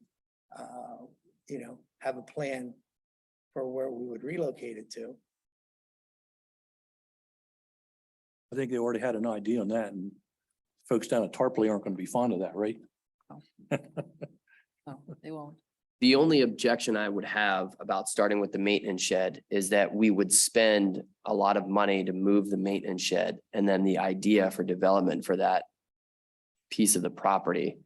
have a plan for where we would relocate it to. I think they already had an idea on that, and folks down at Tarpley aren't going to be fond of that, right? No, they won't. The only objection I would have about starting with the maintenance shed is that we would spend a lot of money to move the maintenance shed. And then the idea for development for that piece of the property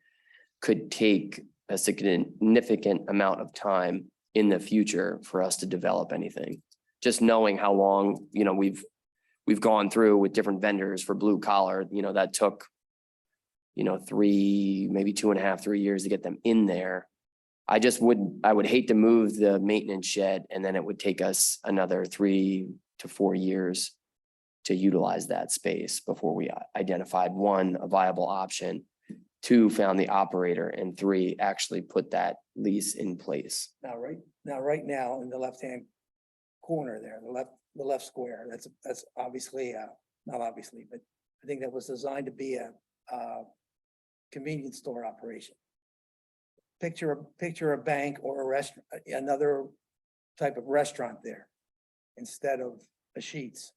could take a significant amount of time in the future for us to develop anything. Just knowing how long, we've gone through with different vendors for blue collar, that took, 3, maybe 2.5, 3 years to get them in there. I would hate to move the maintenance shed and then it would take us another 3 to 4 years to utilize that space before we identified 1, a viable option, 2, found the operator, and 3, actually put that lease in place. Right now, in the left-hand corner there, the left square, that's obviously, not obviously, but I think that was designed to be a convenience store operation. Picture a bank or a restaurant, another type of restaurant there instead of a Sheetz.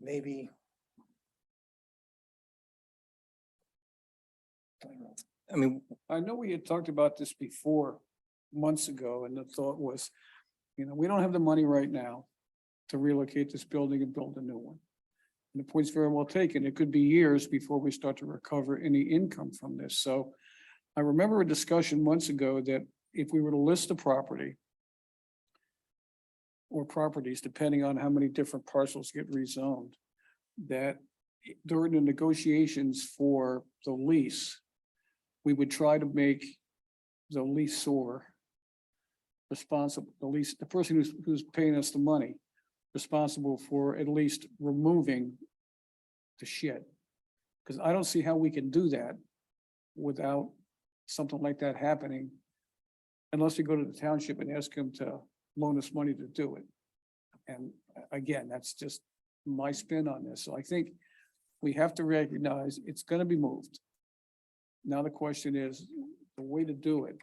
Maybe. I don't know. I mean, I know we had talked about this before, months ago, and the thought was, we don't have the money right now to relocate this building and build a new one. And the point's very well taken. It could be years before we start to recover any income from this. So I remember a discussion months ago that if we were to list a property or properties, depending on how many different parcels get rezoned, that during the negotiations for the lease, we would try to make the leaseor responsible, the person who's paying us the money, responsible for at least removing the shed. Because I don't see how we can do that without something like that happening, unless we go to the township and ask them to loan us money to do it. And again, that's just my spin on this. So I think we have to recognize it's going to be moved. Now the question is the way to do it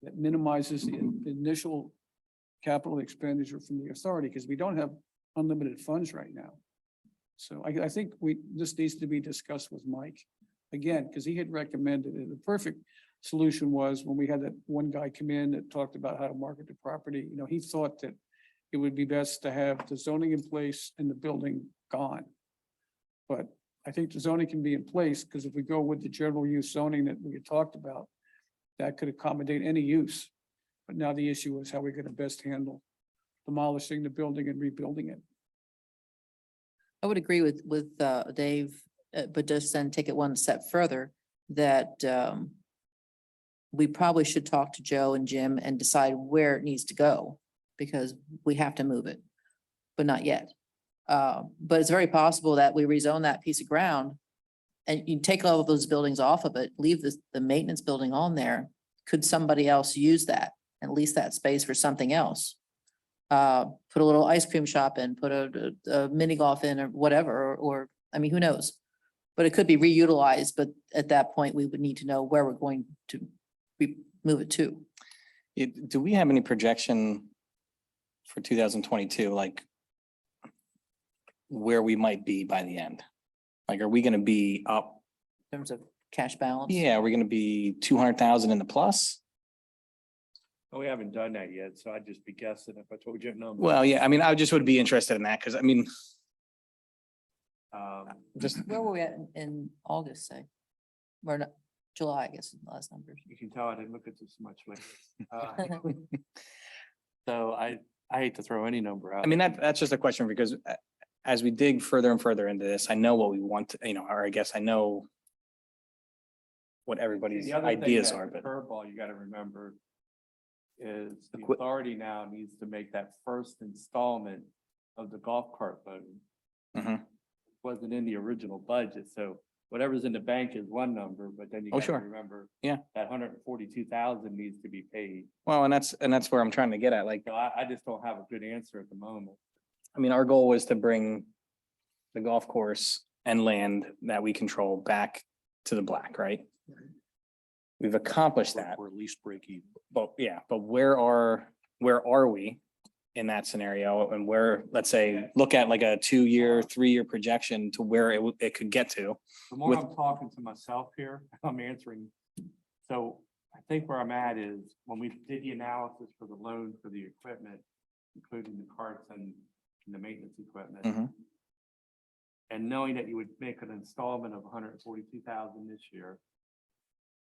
that minimizes the initial capital expenditure from the authority, because we don't have unlimited funds right now. So I think this needs to be discussed with Mike again, because he had recommended it. The perfect solution was when we had that one guy come in that talked about how to market the property. He thought that it would be best to have the zoning in place and the building gone. But I think the zoning can be in place because if we go with the general use zoning that we had talked about, that could accommodate any use. But now the issue is how we're going to best handle demolishing the building and rebuilding it. I would agree with Dave, but just then take it one step further, that we probably should talk to Joe and Jim and decide where it needs to go, because we have to move it, but not yet. But it's very possible that we rezone that piece of ground and you take all of those buildings off of it, leave the maintenance building on there. Could somebody else use that and lease that space for something else? Put a little ice cream shop in, put a mini golf in or whatever, or I mean, who knows? But it could be reutilized, but at that point, we would need to know where we're going to move it to. do we have any projection for 2022, like where we might be by the end? Like, are we gonna be up? In terms of cash balance. Yeah, are we gonna be 200,000 in the plus? Well, we haven't done that yet, so I'd just be guessing if I told you a number. Well, yeah, I mean, I just would be interested in that, because I mean, just, Where were we at in August, say? Or not, July, I guess, is the last numbers. You can tell I didn't look at this much lately. So I hate to throw any number out. I mean, that's just a question, because as we dig further and further into this, I know what we want, to, or I guess I know what everybody's The other thing ideas that are, the but curveball you gotta remember is the Equi- authority now needs to make that first installment of the golf cart loan. Mhm. Wasn't in the original budget, so whatever's in the bank is one number, but then you Oh, gotta sure. remember. Yeah. That 142,000 needs to be paid. well, and that's where I'm trying to get at. Like, So I just don't have a good answer at the moment. I mean, our goal was to bring the golf course and land that we control back to the black, right? We've accomplished that, Or at least break even. but yeah, but where are we in that scenario? And where, let's say, look at like a 2-year, 3-year projection to where it could get to. The more With- I'm talking to myself here, I'm answering. So I think where I'm at is when we did the analysis for the loan for the equipment, including the carts and the maintenance equipment. Mhm. And knowing that you would make an installment of 142,000 this year,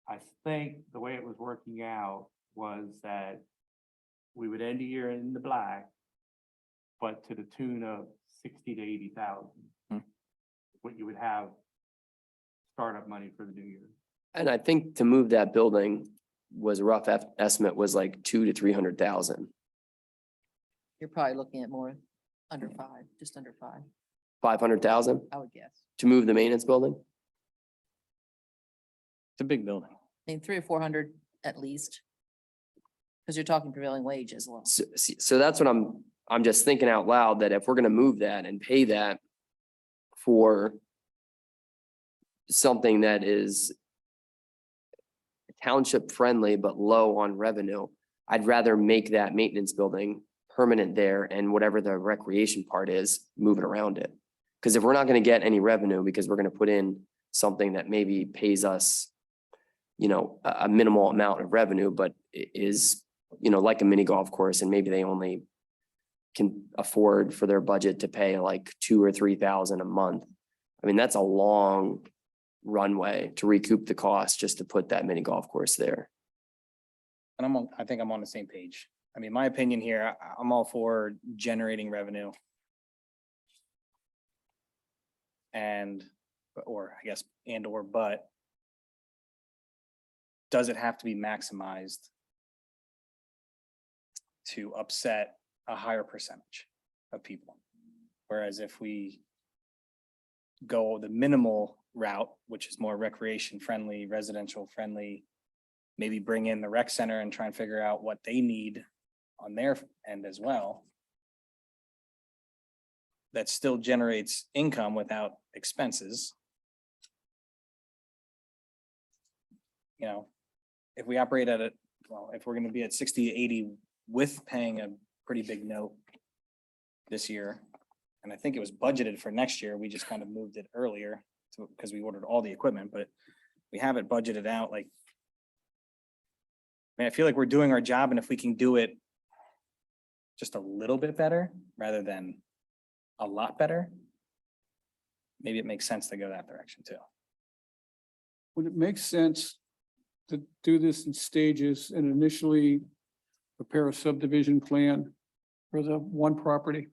I think the way it was working out was that we would end the year in the black, but to the tune of 60 to 80,000. What you would have startup money for the new year. And I think to move that building was a rough estimate was like 200 to 300,000. You're probably looking at more under five, just under five, 500,000 I would guess. to move the maintenance building? It's a big building. I mean, 300 or 400 at least. Because you're talking prevailing wage as well. So that's what I'm just thinking out loud, that if we're gonna move that and pay that for something that is township friendly but low on revenue, I'd rather make that maintenance building permanent there, and whatever the recreation part is, move it around it. Because if we're not gonna get any revenue because we're gonna put in something that maybe pays us, you know, a minimal amount of revenue, but is, you know, like a mini golf course, and maybe they only can afford for their budget to pay like 2,000 or 3,000 a month. I mean, that's a long runway to recoup the cost just to put that mini golf course there. And I think I'm on the same page. I mean, my opinion here, I'm all for generating revenue. And, or I guess, but does it have to be maximized to upset a higher percentage of people? Whereas if we go the minimal route, which is more recreation friendly, residential friendly, maybe bring in the rec center and try and figure out what they need on their end as well. That still generates income without expenses. You know, if we operate at it, well, if we're gonna be at 60 to 80 with paying a pretty big note this year, and I think it was budgeted for next year, we just kind of moved it earlier because we ordered all the equipment, but we have it budgeted out like, I mean, I feel like we're doing our job, and if we can do it just a little bit better rather than a lot better, maybe it makes sense to go that direction too. Would it make sense to do this in stages and initially prepare a subdivision plan for the one property?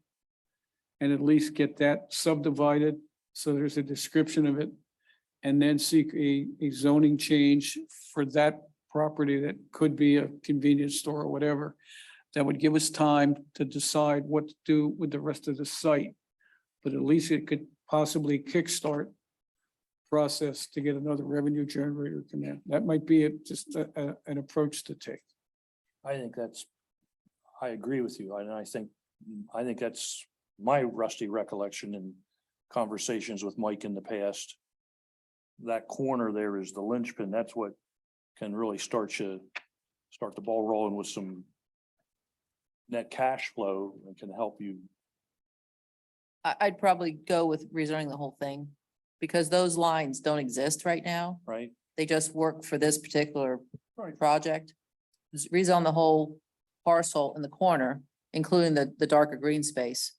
And at least get that subdivided, so there's a description of it, and then seek a zoning change for that property that could be a convenience store or whatever. That would give us time to decide what to do with the rest of the site. But at least it could possibly kickstart process to get another revenue generator come in. That might be just an approach to take. I think I agree with you, and I think that's my rusty recollection and conversations with Mike in the past. That corner there is the linchpin. That's what can really start the ball rolling with some net cash flow and can help you. I'd probably go with rezoning the whole thing, because those lines don't exist right now. Right. They just work for this particular project. Just rezone the whole parcel in the corner, including the darker green space.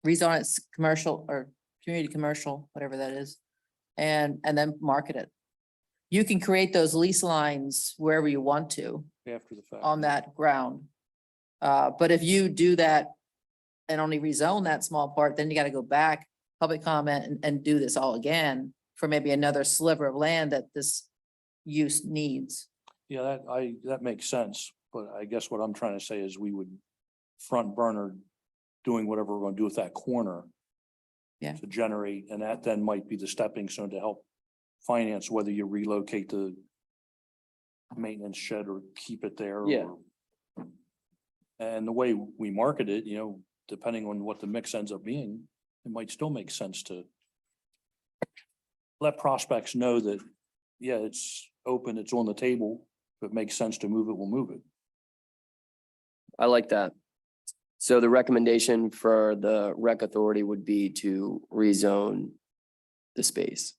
Rezone it's commercial or community commercial, whatever that is, and then market it. You can create those lease lines wherever you want to After the fact. on that ground. But if you do that and only rezone that small part, then you gotta go back, public comment and do this all again for maybe another sliver of land that this use needs. Yeah, that makes sense, but I guess what I'm trying to say is we would front burner doing whatever we're gonna do with that corner. Yeah. To generate, and that then might be the stepping stone to help finance whether you relocate the maintenance shed or keep it there. Yeah. And the way we market it, you know, depending on what the mix ends up being, it might still make sense to let prospects know that, yeah, it's open, it's on the table. If it makes sense to move it, we'll move it. I like that. So the recommendation for the rec authority would be to rezone the space.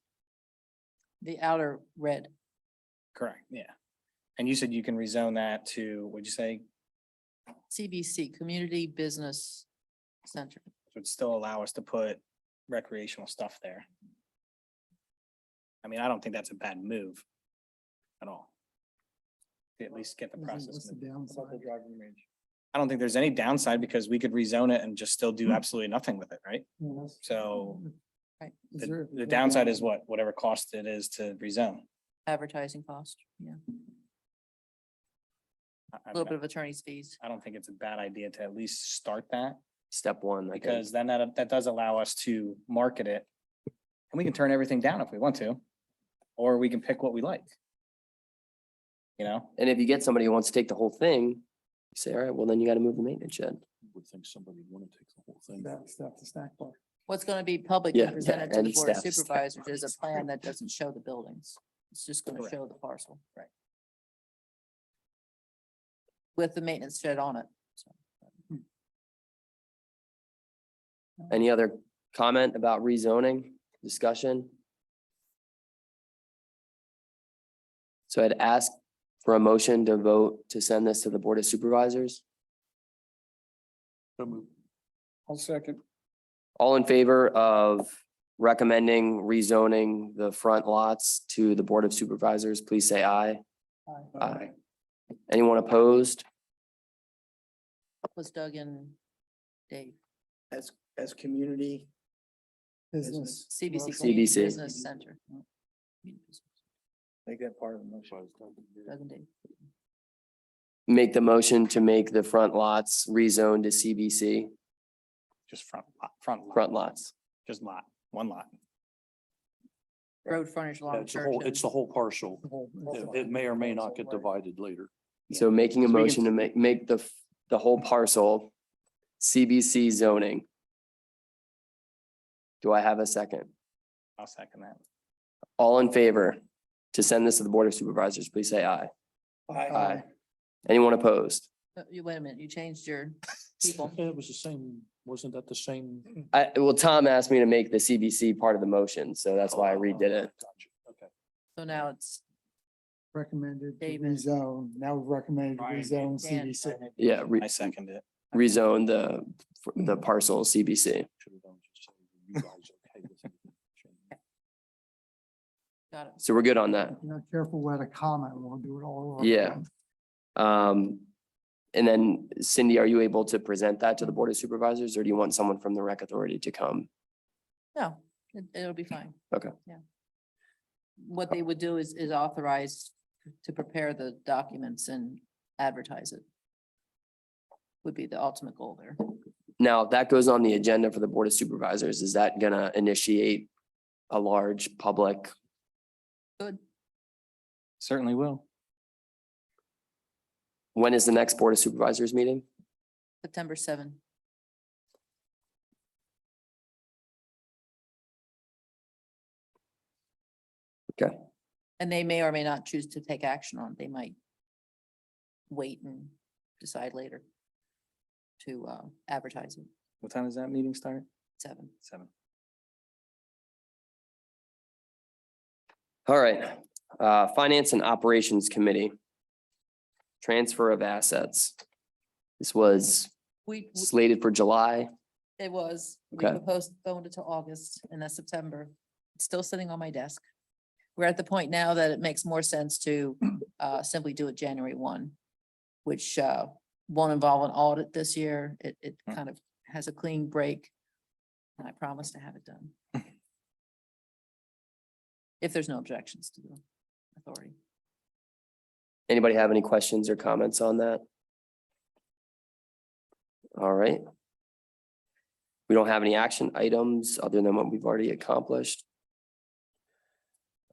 The outer red. Correct, yeah. And you said you can rezone that to, what'd you say, CBC, Community Business Center. would still allow us to put recreational stuff there. I mean, I don't think that's a bad move at all. To at least get the process. What's the moving. downside? I don't think there's any downside because we could rezone it and just still do absolutely nothing with it, right? Yeah, that's- So Right. Is there- the downside is what? Whatever cost it is to rezone. Advertising cost, yeah, I- a little bit of attorney's fees. I don't think it's a bad idea to at least start that. Step one, I think. Because then that does allow us to market it. And we can turn everything down if we want to, or we can pick what we like. You know, And if you get somebody who wants to take the whole thing, you say, all right, well, then you got to move the maintenance shed. Would think somebody would want to take the whole thing. That stuff, the snack bar. What's gonna be public Yeah, and presented to and the board of steps. supervisors is a plan that doesn't show the buildings. It's just gonna Correct. show the parcel. Right. With the maintenance shed on it. So, Any other comment about rezoning, discussion? So I'd ask for a motion to vote to send this to the Board of Supervisors. So moved. I'll second. All in favor of recommending rezoning the front lots to the Board of Supervisors, please say aye. Aye. Anyone opposed? Was Doug and Dave, As community Business. CBC. CBC. Business Center. make that part of the motion. Doug and Dave. Make the motion to make the front lots rezoned to CBC, just front lot, front lots. just lot, one lot. Road frontage Yeah, along It's the whole, Church. it's the whole parcel. The whole- It may or may not get divided later. So making a So we can- motion to make the whole parcel CBC zoning. Do I have a second? I'll second that. All in favor to send this to the Board of Supervisors, please say aye. Aye. Anyone opposed? You, wait a minute, you changed your people. Yeah, it was the same, wasn't that the same? Well, Tom asked me to make the CBC part of the motion, so that's why I redid it. Gotcha. Okay. So now it's Recommended to David. rezone. Now we've recommended to Brian. rezone Dan. CDC. Yeah, I second it. rezone the parcel CBC. Should have done just say you guys okay with it. got it. So we're good on that. If you're not careful, we'll add a comment. We'll do it all over. Yeah. again. And then Cindy, are you able to present that to the Board of Supervisors, or do you want someone from the rec authority to come? No, it'll be fine. Okay. Yeah. What they would do is authorize to prepare the documents and advertise it. Would be the ultimate goal there. Now, if that goes on the agenda for the Board of Supervisors, is that gonna initiate a large public? Good. Certainly will. When is the next Board of Supervisors meeting? September 7. Okay. And they may or may not choose to take action on it. They might wait and decide later to advertise it. What time does that meeting start? 7. 7. All right, Finance and Operations Committee. Transfer of assets. This was slated for July. It was, we Okay. postponed it to August and that's September. It's still sitting on my desk. We're at the point now that it makes more sense to simply do it January 1, which won't involve an audit this year. It kind of has a clean break. And I promise to have it done. If there's no objections to the authority. Anybody have any questions or comments on that? All right. We don't have any action items other than what we've already accomplished.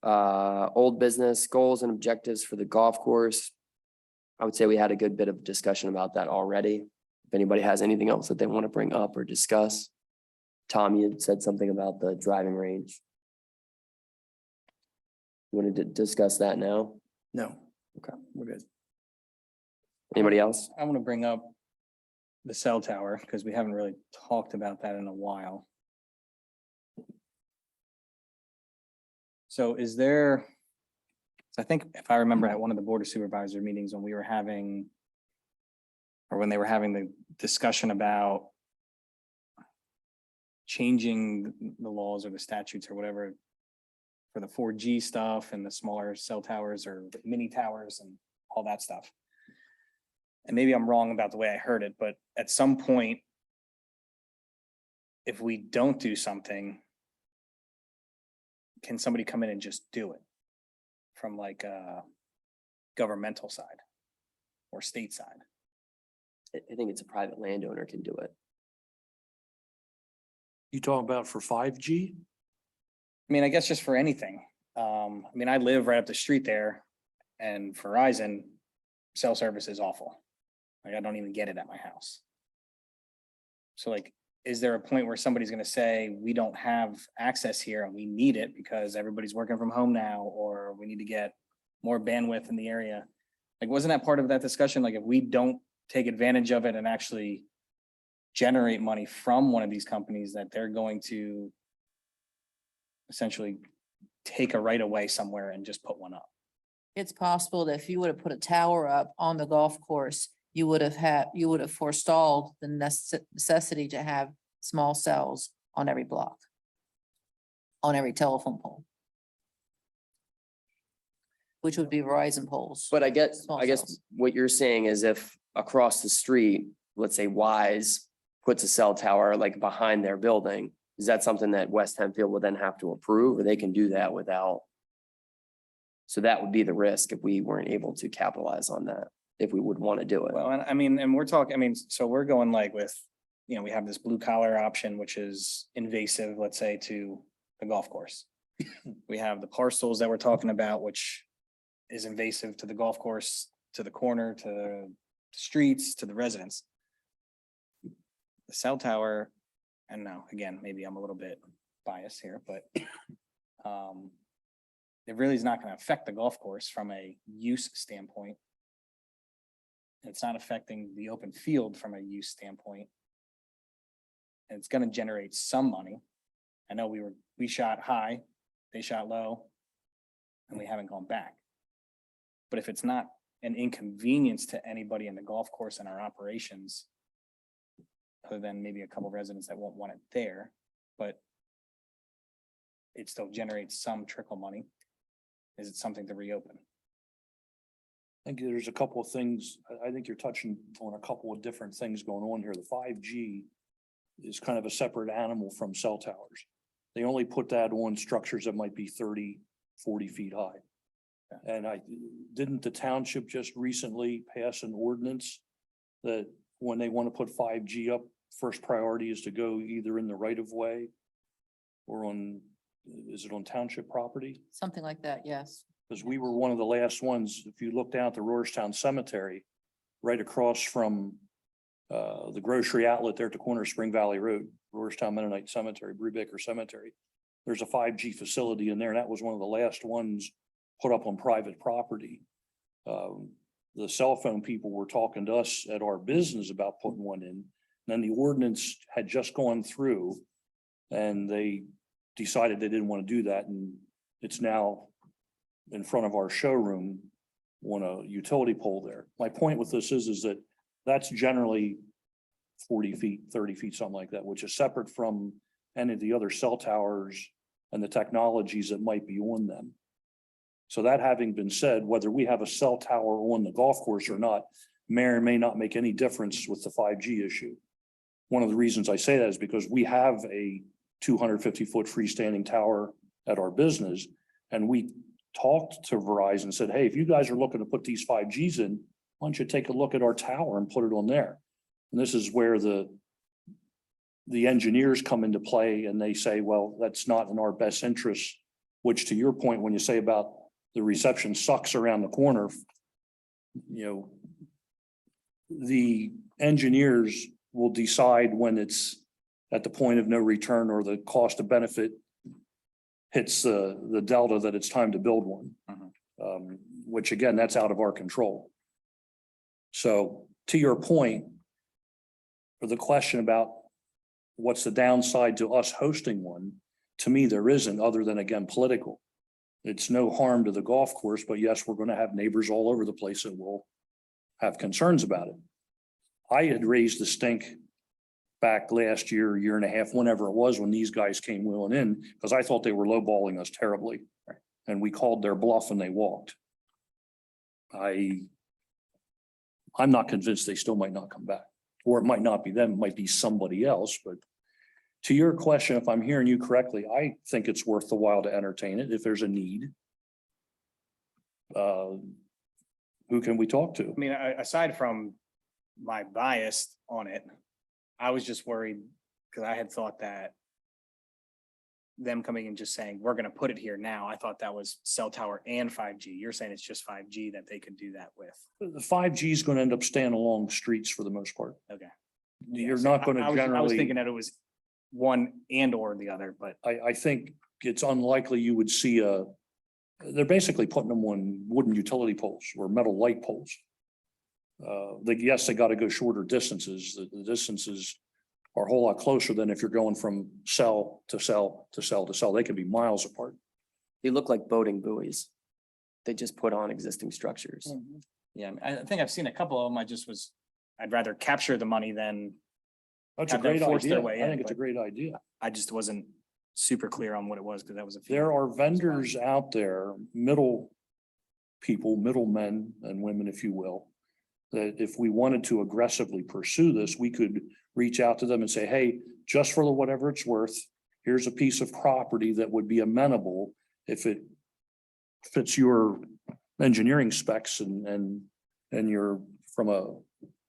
Old business goals and objectives for the golf course. I would say we had a good bit of discussion about that already. If anybody has anything else that they want to bring up or discuss. Tom, you had said something about the driving range. You want to discuss that now? No. Okay, we're good. Anybody else? I want to bring up the cell tower because we haven't really talked about that in a while. So is there, so I think if I remember at one of the Board of Supervisor meetings when we were having, or when they were having the discussion about changing the laws or the statutes or whatever for the 4G stuff and the smaller cell towers or the mini towers and all that stuff. And maybe I'm wrong about the way I heard it, but at some point, if we don't do something, can somebody come in and just do it from like a governmental side or state side? I think it's a private landowner can do it. You talking about for 5G? I mean, I guess just for anything. I mean, I live right up the street there and Verizon cell service is awful. Like, I don't even get it at my house. So like, is there a point where somebody's gonna say, we don't have access here and we need it because everybody's working from home now, or we need to get more bandwidth in the area? Like, wasn't that part of that discussion? Like, if we don't take advantage of it and actually generate money from one of these companies, that they're going to essentially take a right of way somewhere and just put one up. It's possible that if you would have put a tower up on the golf course, you would have forestalled the necessity to have small cells on every block, on every telephone pole, which would be Verizon poles. But I guess Small what cells. you're saying is if across the street, let's say Wise puts a cell tower like behind their building, is that something that West Hempfield would then have to approve, or they can do that without? So that would be the risk if we weren't able to capitalize on that, if we would want to do it. Well, and I mean, and we're talking, I mean, so we're going like with, you know, we have this blue collar option, which is invasive, let's say, to the golf course. We have the parcels that we're talking about, which is invasive to the golf course, to the corner, to the streets, to the residents. The cell tower, and now, again, maybe I'm a little bit biased here, but it really is not gonna affect the golf course from a use standpoint. It's not affecting the open field from a use standpoint. And it's gonna generate some money. I know we shot high, they shot low, and we haven't gone back. But if it's not an inconvenience to anybody in the golf course and our operations, other than maybe a couple residents that won't want it there, but it still generates some trickle money, is it something to reopen? I think there's a couple of things. I think you're touching on a couple of different things going on here. The 5G is kind of a separate animal from cell towers. They only put that on structures that might be 30, 40 feet high. And didn't the township just recently pass an ordinance that when they want to put 5G up, first priority is to go either in the right of way or is it on township property? Something like that, yes. Because we were one of the last ones, if you look down at the Roarstown Cemetery, right across from the grocery outlet there at the corner of Spring Valley Road, Roarstown Mennonite Cemetery, Brubaker Cemetery, there's a 5G facility in there, and that was one of the last ones put up on private property. The cell phone people were talking to us at our business about putting one in, and then the ordinance had just gone through, and they decided they didn't want to do that, and it's now in front of our showroom on a utility pole there. My point with this is that that's generally 40 feet, 30 feet, something like that, which is separate from any of the other cell towers and the technologies that might be on them. So that having been said, whether we have a cell tower on the golf course or not, may or may not make any difference with the 5G issue. One of the reasons I say that is because we have a 250-foot freestanding tower at our business, and we talked to Verizon and said, hey, if you guys are looking to put these 5Gs in, why don't you take a look at our tower and put it on there? And this is where the engineers come into play, and they say, well, that's not in our best interest, which to your point, when you say about the reception sucks around the corner, you know, the engineers will decide when it's at the point of no return or the cost of benefit hits the delta that it's time to build one. Which again, that's out of our control. So to your point, for the question about what's the downside to us hosting one, to me, there isn't, other than again, political. It's no harm to the golf course, but yes, we're going to have neighbors all over the place that will have concerns about it. I had raised the stink back last year, year and a half, whenever it was, when these guys came wheeling in, because I thought they were lowballing us terribly. And we called their bluff and they walked. I'm not convinced they still might not come back, or it might not be them, it might be somebody else, but to your question, if I'm hearing you correctly, I think it's worth the while to entertain it if there's a need. Who can we talk to? I mean, aside from my bias on it, I was just worried because I had thought that them coming and just saying, we're gonna put it here now. I thought that was cell tower and 5G. You're saying it's just 5G that they could do that with. The 5G is going to end up staying along the streets for the most part. Okay. You're So not going to I was generally, thinking that it was one and or the other, but I think it's unlikely you would see they're basically putting them on wooden utility poles or metal light poles. Yes, they got to go shorter distances. The distances are a whole lot closer than if you're going from cell to cell to cell to cell. They can be miles apart. They look like boating buoys. They just put on existing structures. yeah, I think I've seen a couple of them. I'd rather capture the money than That's a Have them great force their idea. way I in, think it's a but- great idea. I just wasn't super clear on what it was because that was a few. There are vendors out there, middlemen and women, if you will, that if we wanted to aggressively pursue this, we could reach out to them and say, hey, just for whatever it's worth, here's a piece of property that would be amenable if it fits your engineering specs and your, from a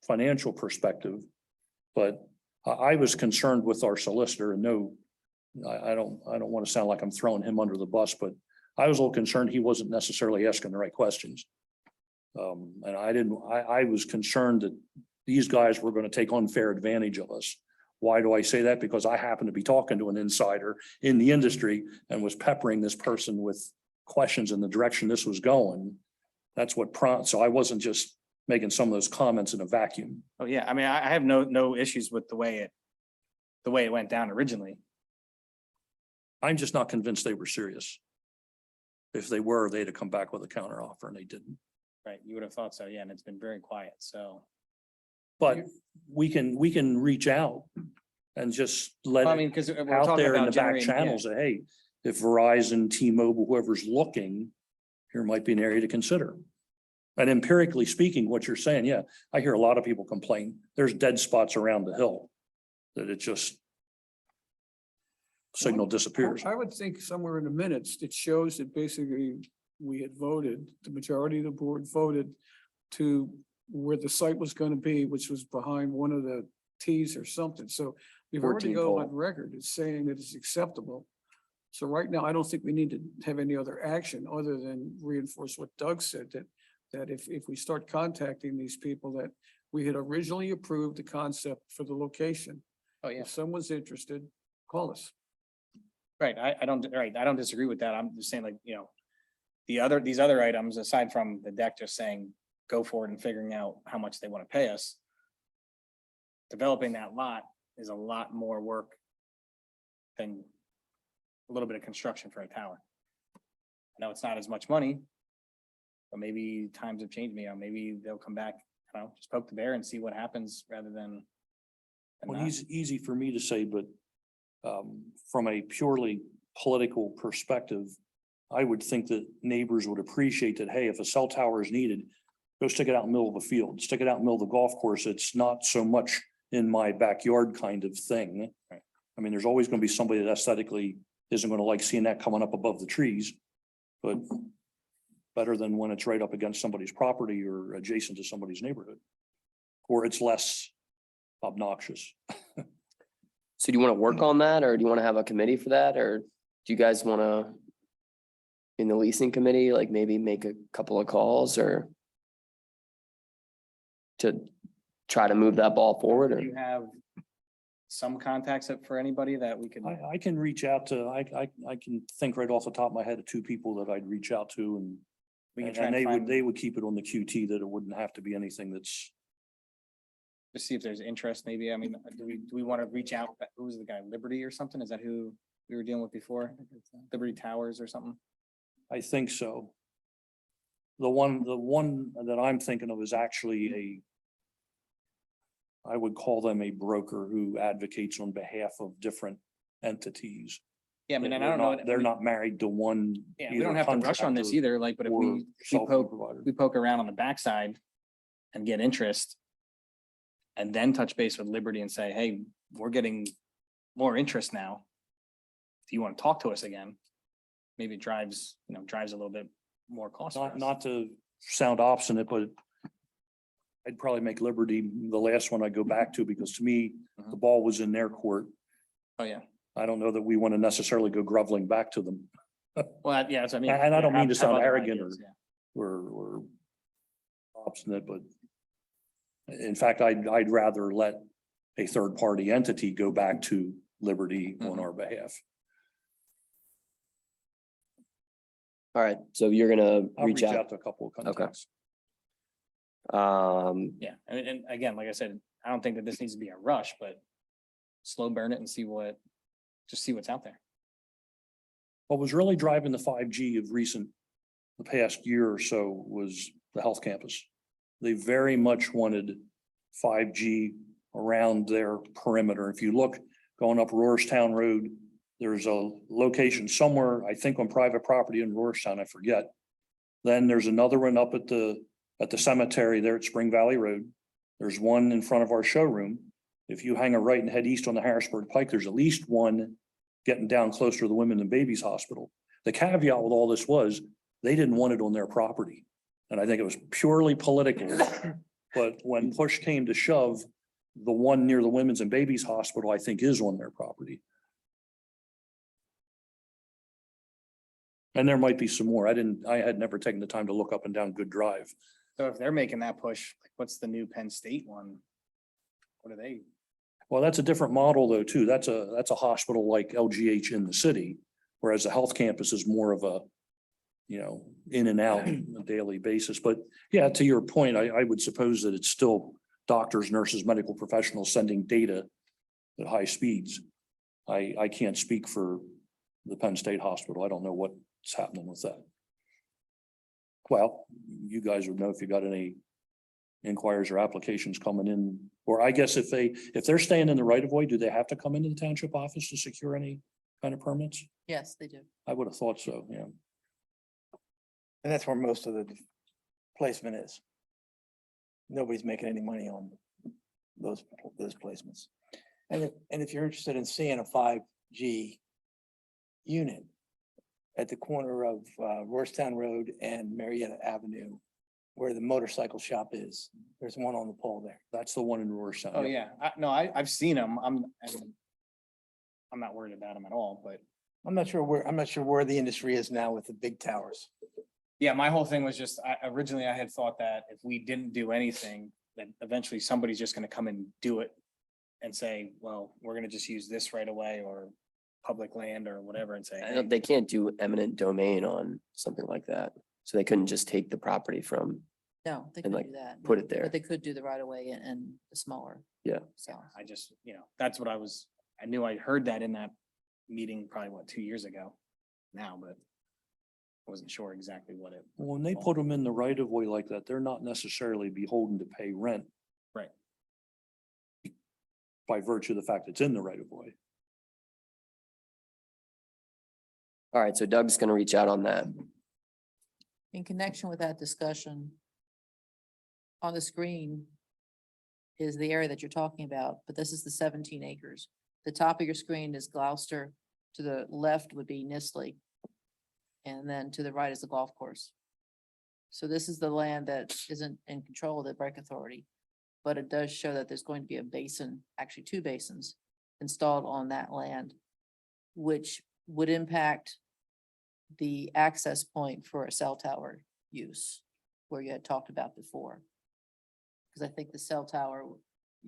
financial perspective. But I was concerned with our solicitor, and no, I don't want to sound like I'm throwing him under the bus, but I was a little concerned he wasn't necessarily asking the right questions. And I was concerned that these guys were going to take unfair advantage of us. Why do I say that? Because I happened to be talking to an insider in the industry and was peppering this person with questions in the direction this was going. That's what so I wasn't just making some of those comments in a vacuum. Oh, yeah. I mean, I have no issues with the way it went down originally. I'm just not convinced they were serious. If they were, they'd have come back with a counter offer and they didn't. Right. You would have thought so. Yeah. And it's been very quiet. So, But we can reach out and just let I it mean, because we're out talking there in about the back generating, yeah. channels that, hey, if Verizon, T-Mobile, whoever's looking, here might be an area to consider. And empirically speaking, what you're saying, yeah, I hear a lot of people complain. There's dead spots around the hill that it just signal disappears. I would think somewhere in the minutes, it shows that basically we had voted, the majority of the board voted to where the site was going to be, which was behind one of the T's or something. So we've already 14 go pole. on record as saying that it's acceptable. So right now, I don't think we need to have any other action other than reinforce what Doug said, that if we start contacting these people, that we had originally approved the concept for the location. Oh, yeah. If someone's interested, call us. Right. I don't disagree with that. I'm just saying, like, you know, these other items, aside from the deck just saying, go for it and figuring out how much they want to pay us. Developing that lot is a lot more work than a little bit of construction for a tower. I know it's not as much money, but maybe times have changed. Maybe they'll come back, I don't know, just poke the bear and see what happens rather than. Well, not. easy for me to say, but from a purely political perspective, I would think that neighbors would appreciate that, hey, if a cell tower is needed, go stick it out in the middle of a field, stick it out in the middle of the golf course. It's not so much in my backyard kind of thing. Right. I mean, there's always going to be somebody that aesthetically isn't going to like seeing that coming up above the trees, but better than when it's right up against somebody's property or adjacent to somebody's neighborhood, or it's less obnoxious. So do you want to work on that, or do you want to have a committee for that, or do you guys want to in the leasing committee, like maybe make a couple of calls or to try to move that ball forward? Do Or you have some contacts for anybody that we could? I can reach out to, I can think right off the top of my head of two people that I'd reach out to We can and try and they find, they would keep it on the QT, that it wouldn't have to be anything that's, to see if there's interest, maybe. I mean, do we want to reach out? Who was the guy, Liberty or something? Is that who we were dealing with before? Liberty Towers or something? I think so. The one that I'm thinking of is actually I would call them a broker who advocates on behalf of different entities. Yeah, I mean, and I They're don't know. not- They're not married to one. Yeah, we either don't have to rush on this contractor either, like, but if or we software provider. poke around on the backside and get interest. And then touch base with Liberty and say, hey, we're getting more interest now. Do you want to talk to us again? Maybe it drives a little bit more cost. for us. Not to sound obstinate, but I'd probably make Liberty the last one I go back to, because to me, the ball was in their court. Oh, yeah. I don't know that we want to necessarily go groveling back to them. Well, yeah, that's what I mean. And I don't mean to Have sound other arrogant ideas, yeah. or obstinate, but in fact, I'd rather let a third party entity go back to Liberty on Mhm. our behalf. All right, so you're gonna I'll reach out. to a couple of Okay. contacts. Yeah, and again, like I said, I don't think that this needs to be a rush, but slow burn it and see what's out there. What was really driving the 5G of the past year or so was the health campus. They very much wanted 5G around their perimeter. If you look going up Roarstown Road, there's a location somewhere, I think on private property in Roarstown, I forget. Then there's another one up at the cemetery there at Spring Valley Road. There's one in front of our showroom. If you hang a right and head east on the Harrisburg Pike, there's at least one getting down closer to the Women and Babies Hospital. The caveat with all this was they didn't want it on their property. And I think it was purely political. But when push came to shove, the one near the Women's and Babies Hospital, I think is on their property. And there might be some more. I had never taken the time to look up and down Good Drive. So if they're making that push, like, what's the new Penn State one? What are they? Well, that's a different model though, too. That's a hospital like LGH in the city, whereas the health campus is more of a, in and out on a daily basis. But yeah, to your point, I would suppose that it's still doctors, nurses, medical professionals sending data at high speeds. I can't speak for the Penn State Hospital. I don't know what's happening with that. Well, you guys would know if you got any inquiries or applications coming in, or I guess if they're staying in the right of way, do they have to come into the township office to secure any kind of permits? Yes, they do. I would have thought so, yeah. And that's where most of the placement is. Nobody's making any money on those placements. And if you're interested in seeing a 5G unit at the corner of Roarstown Road and Marietta Avenue, where the motorcycle shop is, there's one on the pole there. That's the one in Roarstown. Oh, yeah. I've seen them. I'm not worried about them at all, but I'm not sure where the industry is now with the big towers. yeah, my whole thing was just, originally I had thought that if we didn't do anything, that eventually somebody's just gonna come and do it and say, well, we're gonna just use this right away or public land or whatever and say, hey, They can't do eminent domain on something like that. So they couldn't just take the property from, No, they And, couldn't like, do that. put no, it there. But they could do the right of way and the smaller. Yeah. So, I just, that's what I knew I heard that in that meeting probably 2 years ago now, but I wasn't sure exactly what it. When they put them in the right of way like that, they're not necessarily beholden to pay rent. Right. By virtue of the fact it's in the right of way. all right, so Doug's gonna reach out on that. in connection with that discussion, on the screen is the area that you're talking about, but this is the 17 acres. The top of your screen is Gloucester. To the left would be Nisley. And then to the right is the golf course. So this is the land that isn't in control of the Break Authority. But it does show that there's going to be a basin, actually 2 basins installed on that land, which would impact the access point for a cell tower use, where you had talked about before. Because I think the cell tower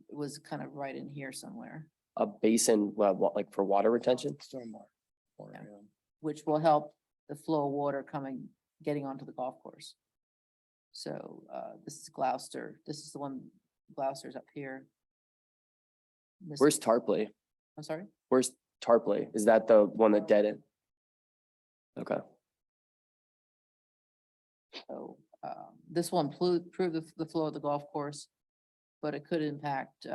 was kind of right in here somewhere, A basin, like for water retention? Stormwater. Or, Yeah. yeah. which will help the flow of water getting onto the golf course. So this is Gloucester. This is the one, Gloucester's up here. Where's Tarpley? I'm sorry? Where's Tarpley? Is that the one that dead end? Okay, So this will improve the flow of the golf course. but it could impact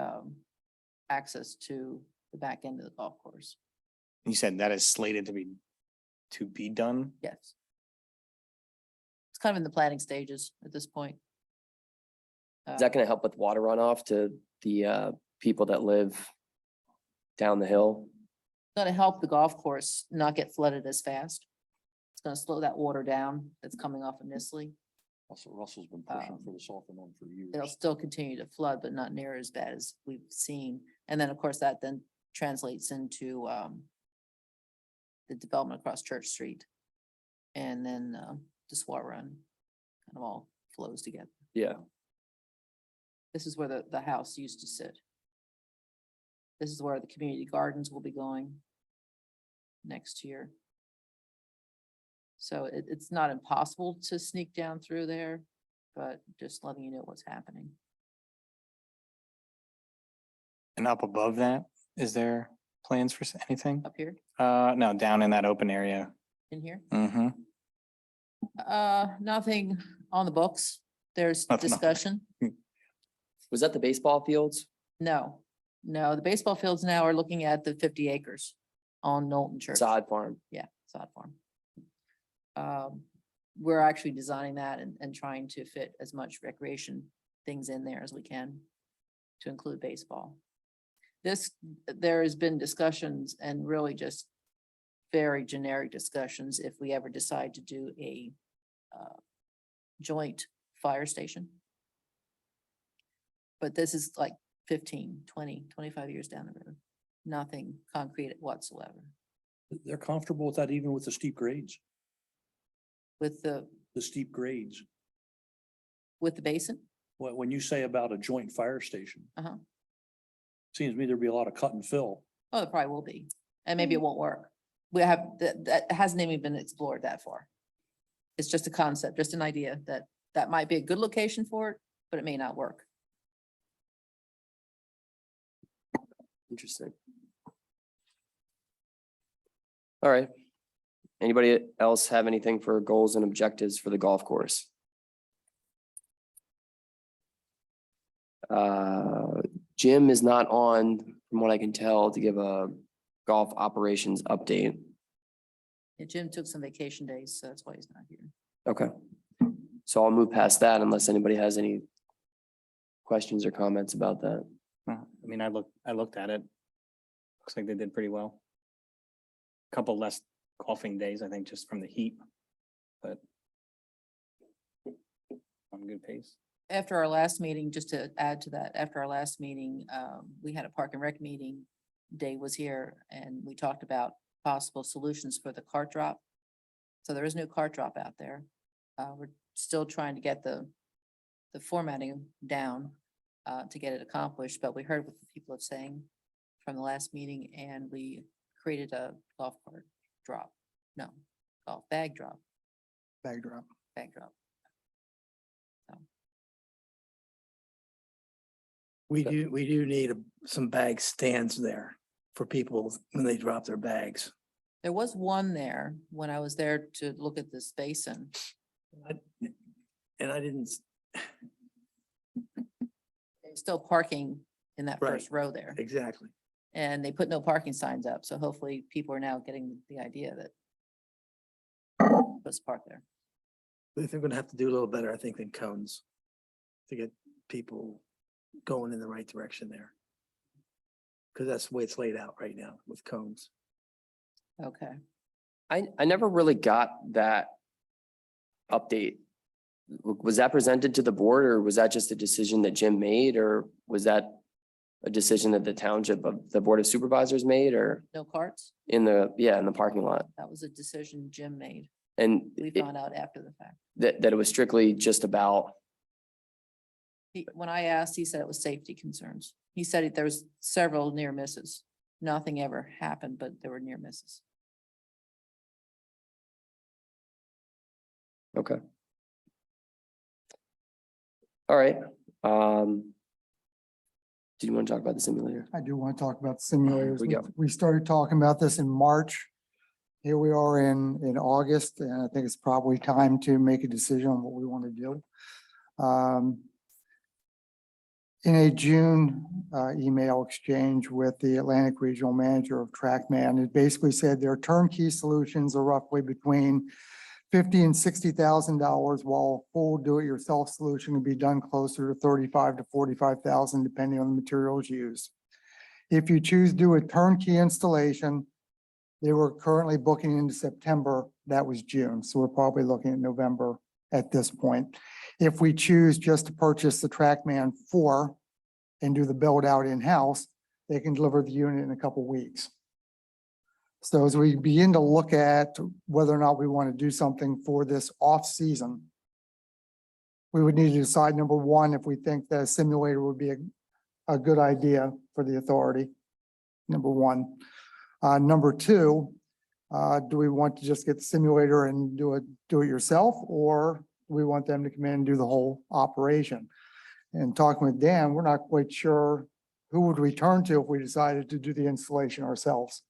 access to the back end of the golf course. You said that is slated to be done? Yes. It's kind of in the planning stages at this point. Is that gonna help with water runoff to the people that live down the hill? Going to help the golf course not get flooded as fast. It's going to slow that water down that's coming off of Nisley. Russell's been pushing for this off and on for years. It'll still continue to flood, but not near as bad as we've seen. And then, of course, that then translates into the development across Church Street. And then the Swat Run kind of all flows together. Yeah, This is where the house used to sit. This is where the community gardens will be going next year. So it's not impossible to sneak down through there, but just letting you know what's happening. And up above that, is there plans for anything? Up here, No, down in that open area. in here, Mm-hmm. nothing on the books. There's Nothing on there. discussion. was that the baseball fields? No, the baseball fields now are looking at the 50 acres on Knowlton Church. Sod farm? Yeah, sod farm. We're actually designing that and trying to fit as much recreation things in there as we can to include baseball. There has been discussions and really just very generic discussions if we ever decide to do a joint fire station. But this is like 15, 20, 25 years down the road. Nothing concrete whatsoever. They're comfortable with that even with the steep grades, With the grades. basin, When you say about a joint fire station, uh-huh. seems to me there'd be a lot of cut and fill. Oh, it probably will be. And maybe it won't work. We have, that hasn't even been explored that far. It's just a concept, just an idea that might be a good location for it, but it may not work. Interesting. All right. Anybody else have anything for goals and objectives for the golf course? Jim is not on, from what I can tell, to give a golf operations update. Yeah, Jim took some vacation days, so that's why he's not here. Okay. So I'll move past that unless anybody has any questions or comments about that. I mean, I looked at it. Looks like they did pretty well. Couple less golfing days, I think, just from the heat, but on good pace. After our last meeting, just to add to that, after our last meeting, we had a park and rec meeting. Dave was here and we talked about possible solutions for the cart drop. So there is no cart drop out there. We're still trying to get the formatting down to get it accomplished, but we heard what the people are saying from the last meeting and we created a golf cart drop. No, golf bag drop. Bag drop. Bag drop. We do need some bag stands there for people when they drop their bags. There was one there when I was there to look at this basin. And I didn't, There's still parking in that Right. first row there. exactly. And they put no parking signs up, so hopefully people are now getting the idea that let's park there. I think we're gonna have to do a little better, I think, than cones to get people going in the right direction there. Cause that's the way it's laid out right now with cones. Okay. I never really got that update. Was that presented to the board or was that just a decision that Jim made or was that a decision that the township of the Board of Supervisors made or No carts? in the parking lot? That was a decision Jim made. And We found out after the fact. that it was strictly just about, When I asked, he said it was safety concerns. He said there was several near misses. Nothing ever happened, but there were near misses. okay. All right. Do you want to talk about the simulator? I do want to talk about the simulators. we go. We started talking about this in March. Here we are in August, and I think it's probably time to make a decision on what we want to do. In a June email exchange with the Atlantic Regional Manager of TrackMan, it basically said their turnkey solutions are roughly between $50,000 and $60,000, while a full do-it-yourself solution would be done closer to $35,000 to $45,000, depending on the materials used. If you choose to do a turnkey installation, they were currently booking into September. That was June, so we're probably looking at November at this point. If we choose just to purchase the TrackMan 4 and do the build out in-house, they can deliver the unit in a couple weeks. So as we begin to look at whether or not we want to do something for this off-season, we would need to decide, number one, if we think that a simulator would be a good idea for the authority, number one. Number two, do we want to just get the simulator and do it yourself, or we want them to come in and do the whole operation? And talking with Dan, we're not quite sure who would we turn to if we decided to do the installation ourselves.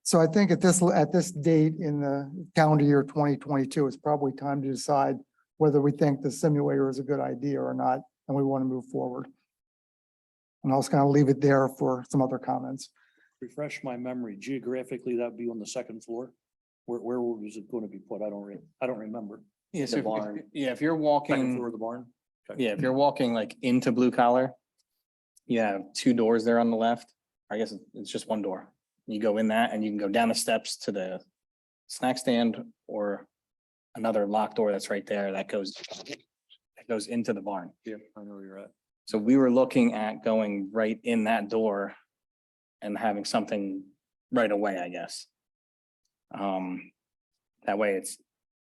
So I think at this date in the calendar year 2022, it's probably time to decide whether we think the simulator is a good idea or not, and we want to move forward. And I'll just kind of leave it there for some other comments. Refresh my memory. Geographically, that'd be on the second floor. Where was it going to be put? I don't remember. Yeah, The barn. if you're Second walking, floor of the barn? Okay. yeah, if you're walking like into blue collar, you have two doors there on the left. I guess it's just one door. You go in that and you can go down the steps to the snack stand or another locked door that's right there that goes into the barn. Yeah, I know where you're at. So we were looking at going right in that door and having something right away, I guess. That way it's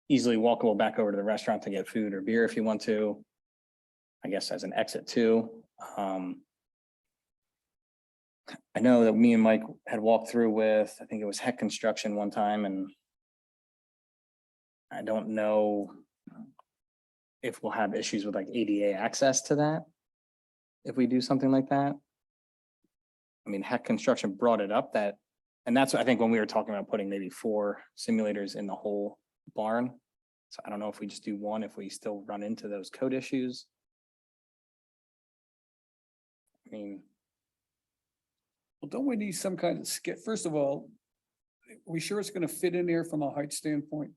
easily walkable back over to the restaurant to get food or beer if you want to. I guess as an exit too. I know that me and Mike had walked through with, I think it was Heck Construction one time, and I don't know if we'll have issues with like ADA access to that if we do something like that. I mean, Heck Construction brought it up that, and that's, I think when we were talking about putting maybe 4 simulators in the whole barn. So I don't know if we just do one, if we still run into those code issues. I mean, Well, don't we need some kind of skit? First of all, we sure it's gonna fit in there from a height standpoint?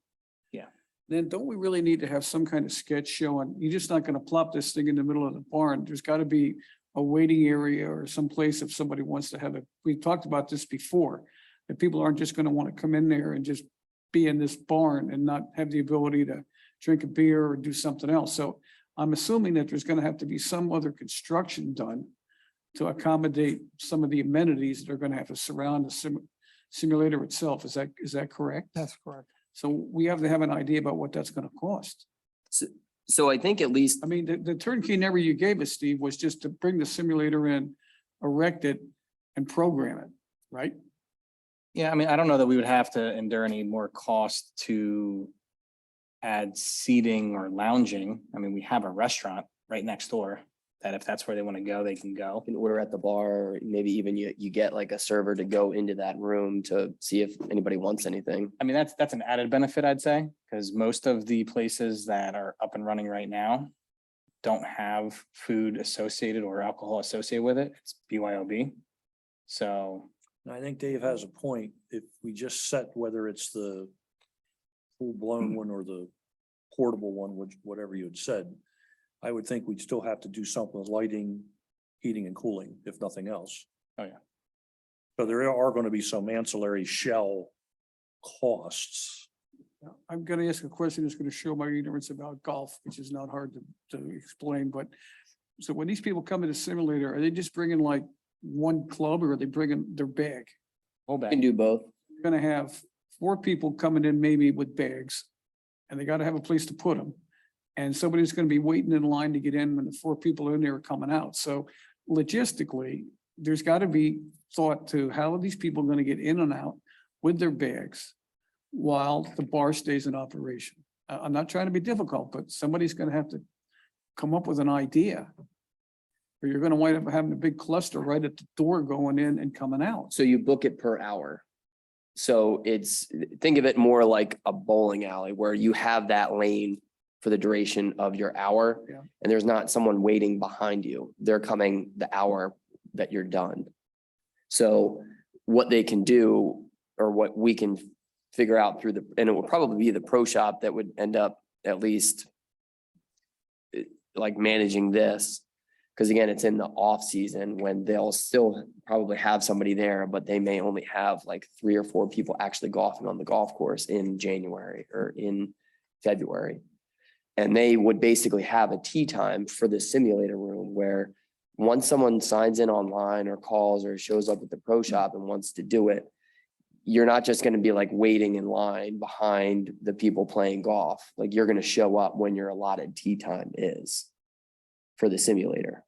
Yeah. Then don't we really need to have some kind of sketch showing, you're just not gonna plop this thing in the middle of the barn. There's gotta be a waiting area or some place if somebody wants to have it. We talked about this before, that people aren't just gonna want to come in there and just be in this barn and not have the ability to drink a beer or do something else. So I'm assuming that there's gonna have to be some other construction done to accommodate some of the amenities that are gonna have to surround the simulator itself. Is that correct? That's correct. So we have to have an idea about what that's gonna cost. So I think at least, I mean, the turnkey number you gave us, Steve, was just to bring the simulator in, erect it, and program it, right? yeah, I mean, I don't know that we would have to endure any more cost to add seating or lounging. I mean, we have a restaurant right next door that if that's where they want to go, they can go. you can order at the bar, or maybe even you get like a server to go into that room to see if anybody wants anything. I mean, that's an added benefit, I'd say, because most of the places that are up and running right now don't have food associated or alcohol associated with it. It's BYOB. So, And I think Dave has a point. If we just set whether it's the full-blown one or the portable one, which whatever you had said, I would think we'd still have to do something with lighting, heating and cooling, if nothing else. Oh, yeah. So there are going to be some ancillary shell costs. I'm gonna ask a question that's gonna show my ignorance about golf, which is not hard to explain, but so when these people come in a simulator, are they just bringing like one club or are they bringing their bag? whole You can bag. do both. You're gonna have 4 people coming in maybe with bags, and they gotta have a place to put them. And somebody's gonna be waiting in line to get in when the 4 people in there are coming out. So logistically, there's gotta be thought to how are these people gonna get in and out with their bags while the bar stays in operation? I'm not trying to be difficult, but somebody's gonna have to come up with an idea. Or you're gonna wind up having a big cluster right at the door going in and coming out. So you book it per hour. So think of it more like a bowling alley where you have that lane for the duration of your hour. Yeah. And there's not someone waiting behind you. They're coming the hour that you're done. So what they can do, or what we can figure out through and it would probably be the pro shop that would end up at least like managing this. Because again, it's in the off season when they'll still probably have somebody there, but they may only have like 3 or 4 people actually golfing on the golf course in January or in February. And they would basically have a tee time for the simulator room where once someone signs in online or calls or shows up at the pro shop and wants to do it, you're not just going to be like waiting in line behind the people playing golf. Like you're going to show up when your allotted tee time is for the simulator.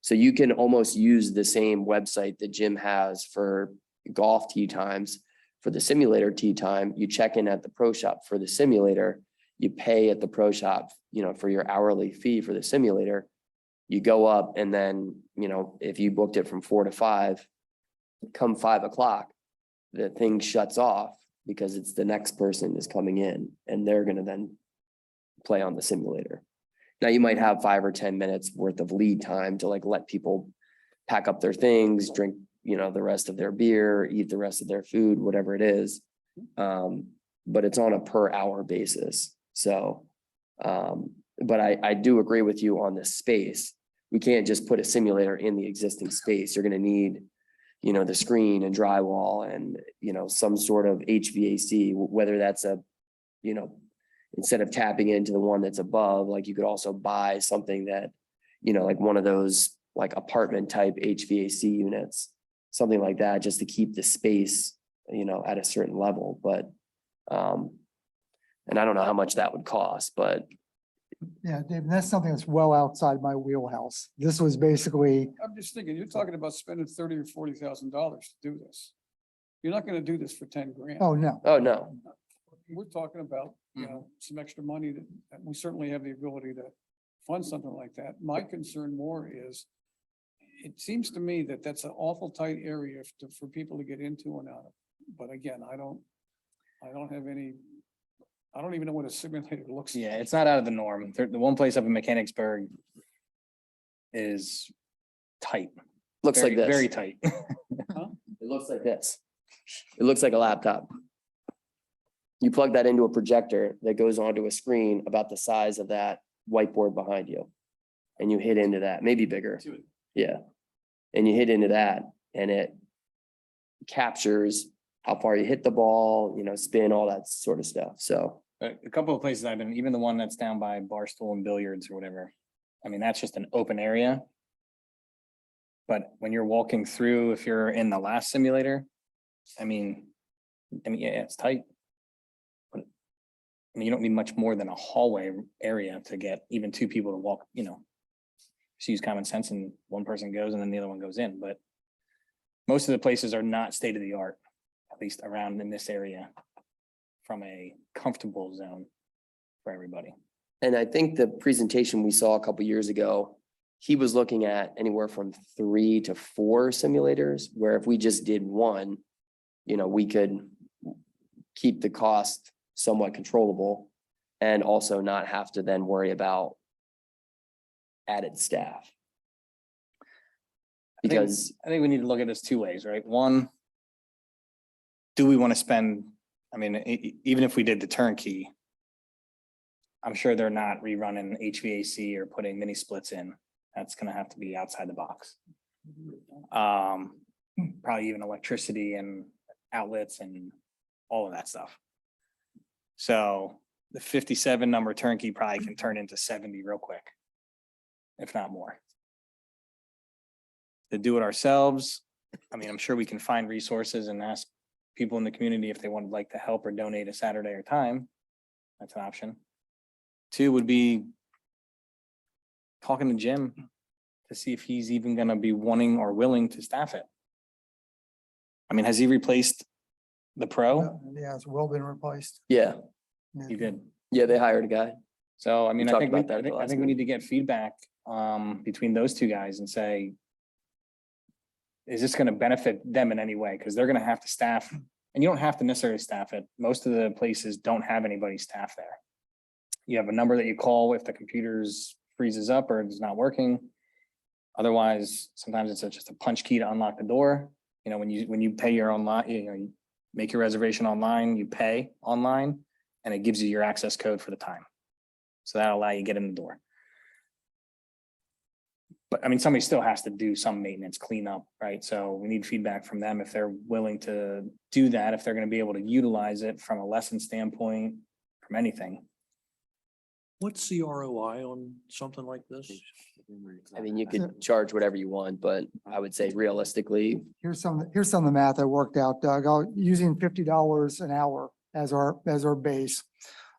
So you can almost use the same website that Jim has for golf tee times. For the simulator tee time, you check in at the pro shop for the simulator, you pay at the pro shop, for your hourly fee for the simulator. You go up and then, if you booked it from 4 to 5, come 5 o'clock, the thing shuts off because it's the next person is coming in and they're going to then play on the simulator. Now you might have 5 or 10 minutes worth of lead time to like let people pack up their things, drink, the rest of their beer, eat the rest of their food, whatever it is. But it's on a per hour basis. So, but I do agree with you on this space. We can't just put a simulator in the existing space. You're going to need, the screen and drywall and, some sort of HVAC, whether that's instead of tapping into the one that's above, like you could also buy something that, like one of those like apartment type HVAC units, something like that, just to keep the space, at a certain level. But, and I don't know how much that would cost, but Yeah, Dave, that's something that's well outside my wheelhouse. This was basically, I'm just thinking, you're talking about spending $30,000 or $40,000 to do this. You're not gonna do this for 10 grand. oh, no. oh, no. We're talking about, some extra money that we certainly have the ability to fund something like that. My concern more is, it seems to me that that's an awful tight area for people to get into and out of. But again, I don't even know what a simulator looks like. Yeah, it's not out of the norm. The one place up in Mechanicsburg is tight. Looks like this. Very tight. It looks like this. It looks like a laptop. You plug that into a projector that goes onto a screen about the size of that whiteboard behind you. And you hit into that, maybe bigger. Yeah. And you hit into that and it captures how far you hit the ball, spin, all that sort of stuff. So, A couple of places I've been, even the one that's down by Barstool and Billiards or whatever. I mean, that's just an open area. But when you're walking through, if you're in the last simulator, I mean, yeah, it's tight. But I mean, you don't need much more than a hallway area to get even 2 people to walk, just use common sense and one person goes and then the other one goes in. But most of the places are not state of the art, at least around in this area, from a comfortable zone for everybody. and I think the presentation we saw a couple years ago, he was looking at anywhere from 3 to 4 simulators, where if we just did one, we could keep the cost somewhat controllable and also not have to then worry about added staff. Because I think we need to look at this 2 ways, right? One, do we want to spend, I mean, even if we did the turnkey, I'm sure they're not rerunning HVAC or putting mini splits in. That's gonna have to be outside the box. Probably even electricity and outlets and all of that stuff. So the 57 number turnkey probably can turn into 70 real quick, if not more. To do it ourselves, I mean, I'm sure we can find resources and ask people in the community if they would like to help or donate a Saturday or time. That's an option. 2 would be talking to Jim to see if he's even gonna be wanting or willing to staff it. I mean, has he replaced the pro? Yeah, it's well been replaced. yeah, He did. yeah, they hired a guy. So, I mean, I talked think, about that at the I last think we meeting. need to get feedback between those 2 guys and say, is this gonna benefit them in any way? Because they're gonna have to staff, and you don't have to necessarily staff it. Most of the places don't have anybody staff there. You have a number that you call if the computer's freezes up or it's not working. Otherwise, sometimes it's just a punch key to unlock the door. You know, when you pay your online, you make your reservation online, you pay online, and it gives you your access code for the time. So that'll allow you to get in the door. But I mean, somebody still has to do some maintenance cleanup, right? So we need feedback from them if they're willing to do that, if they're gonna be able to utilize it from a lesson standpoint, from anything. What's the ROI on something like this? I mean, you could charge whatever you want, but I would say realistically, Here's some of the math I worked out, Doug. Using $50 an hour as our base.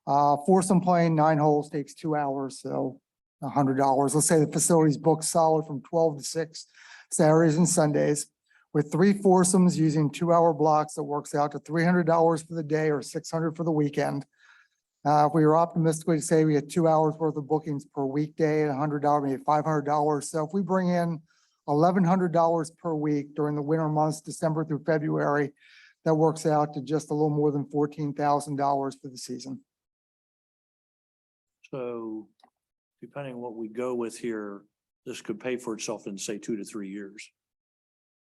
Foursome playing 9 holes takes 2 hours, so $100. Let's say the facility's booked solid from 12 to 6 Saturdays and Sundays. With 3 foursomes using 2-hour blocks, that works out to $300 for the day or $600 for the weekend. If we were optimistically to say we had 2 hours worth of bookings per weekday at $100, maybe $500. So if we bring in $1,100 per week during the winter months, December through February, that works out to just a little more than $14,000 for the season. So depending on what we go with here, this could pay for itself in, say, 2 to 3 years.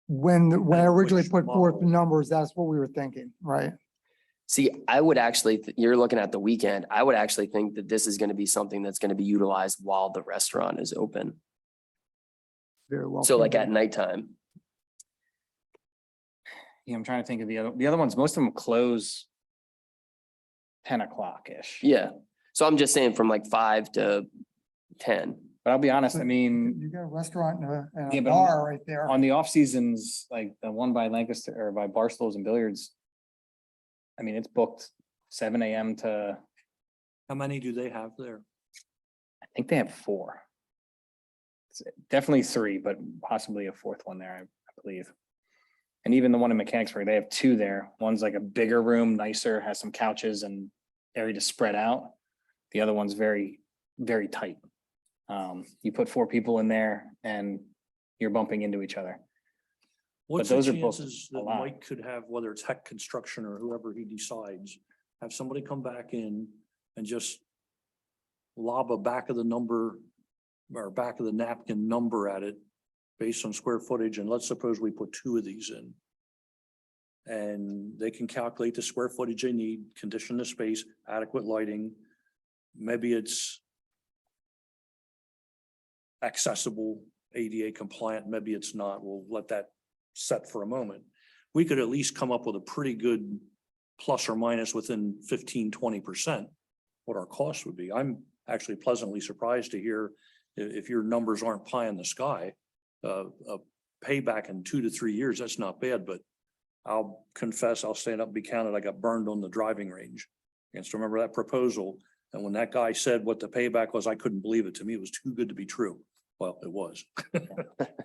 When I And originally which put forth the model? numbers, that's what we were thinking, right? see, I would actually, you're looking at the weekend. I would actually think that this is going to be something that's going to be utilized while the restaurant is open. Very well. So could like be. at nighttime. Yeah, I'm trying to think of the other ones. Most of them close 10 o'clock-ish. Yeah. So I'm just saying from like 5 to 10. But I'll be honest, I mean, You got a restaurant and Yeah, a but on the- bar right there. on the off seasons, like the one by Lancaster or by Barstools and Billiards. I mean, it's booked 7 AM to, How many do they have there? I think they have 4. It's definitely 3, but possibly a 4th one there, I believe. And even the one in Mechanicsburg, they have 2 there. One's like a bigger room, nicer, has some couches and area to spread out. The other one's very, very tight. You put 4 people in there and you're bumping into each other. What's the those are booked chances a that lot. Mike could have, whether it's Heck Construction or whoever he decides, have somebody come back in and just lob a back of the number or back of the napkin number at it based on square footage, and let's suppose we put 2 of these in. And they can calculate the square footage they need, condition the space, adequate lighting. Maybe it's accessible, ADA compliant, maybe it's not. We'll let that set for a moment. We could at least come up with a pretty good plus or minus within 15-20% what our cost would be. I'm actually pleasantly surprised to hear if your numbers aren't pie in the sky, a payback in 2 to 3 years, that's not bad, but I'll confess, I'll stand up and be counted. I got burned on the driving range. And so remember that proposal. And when that guy said what the payback was, I couldn't believe it. To me, it was too good to be true. Well, it was.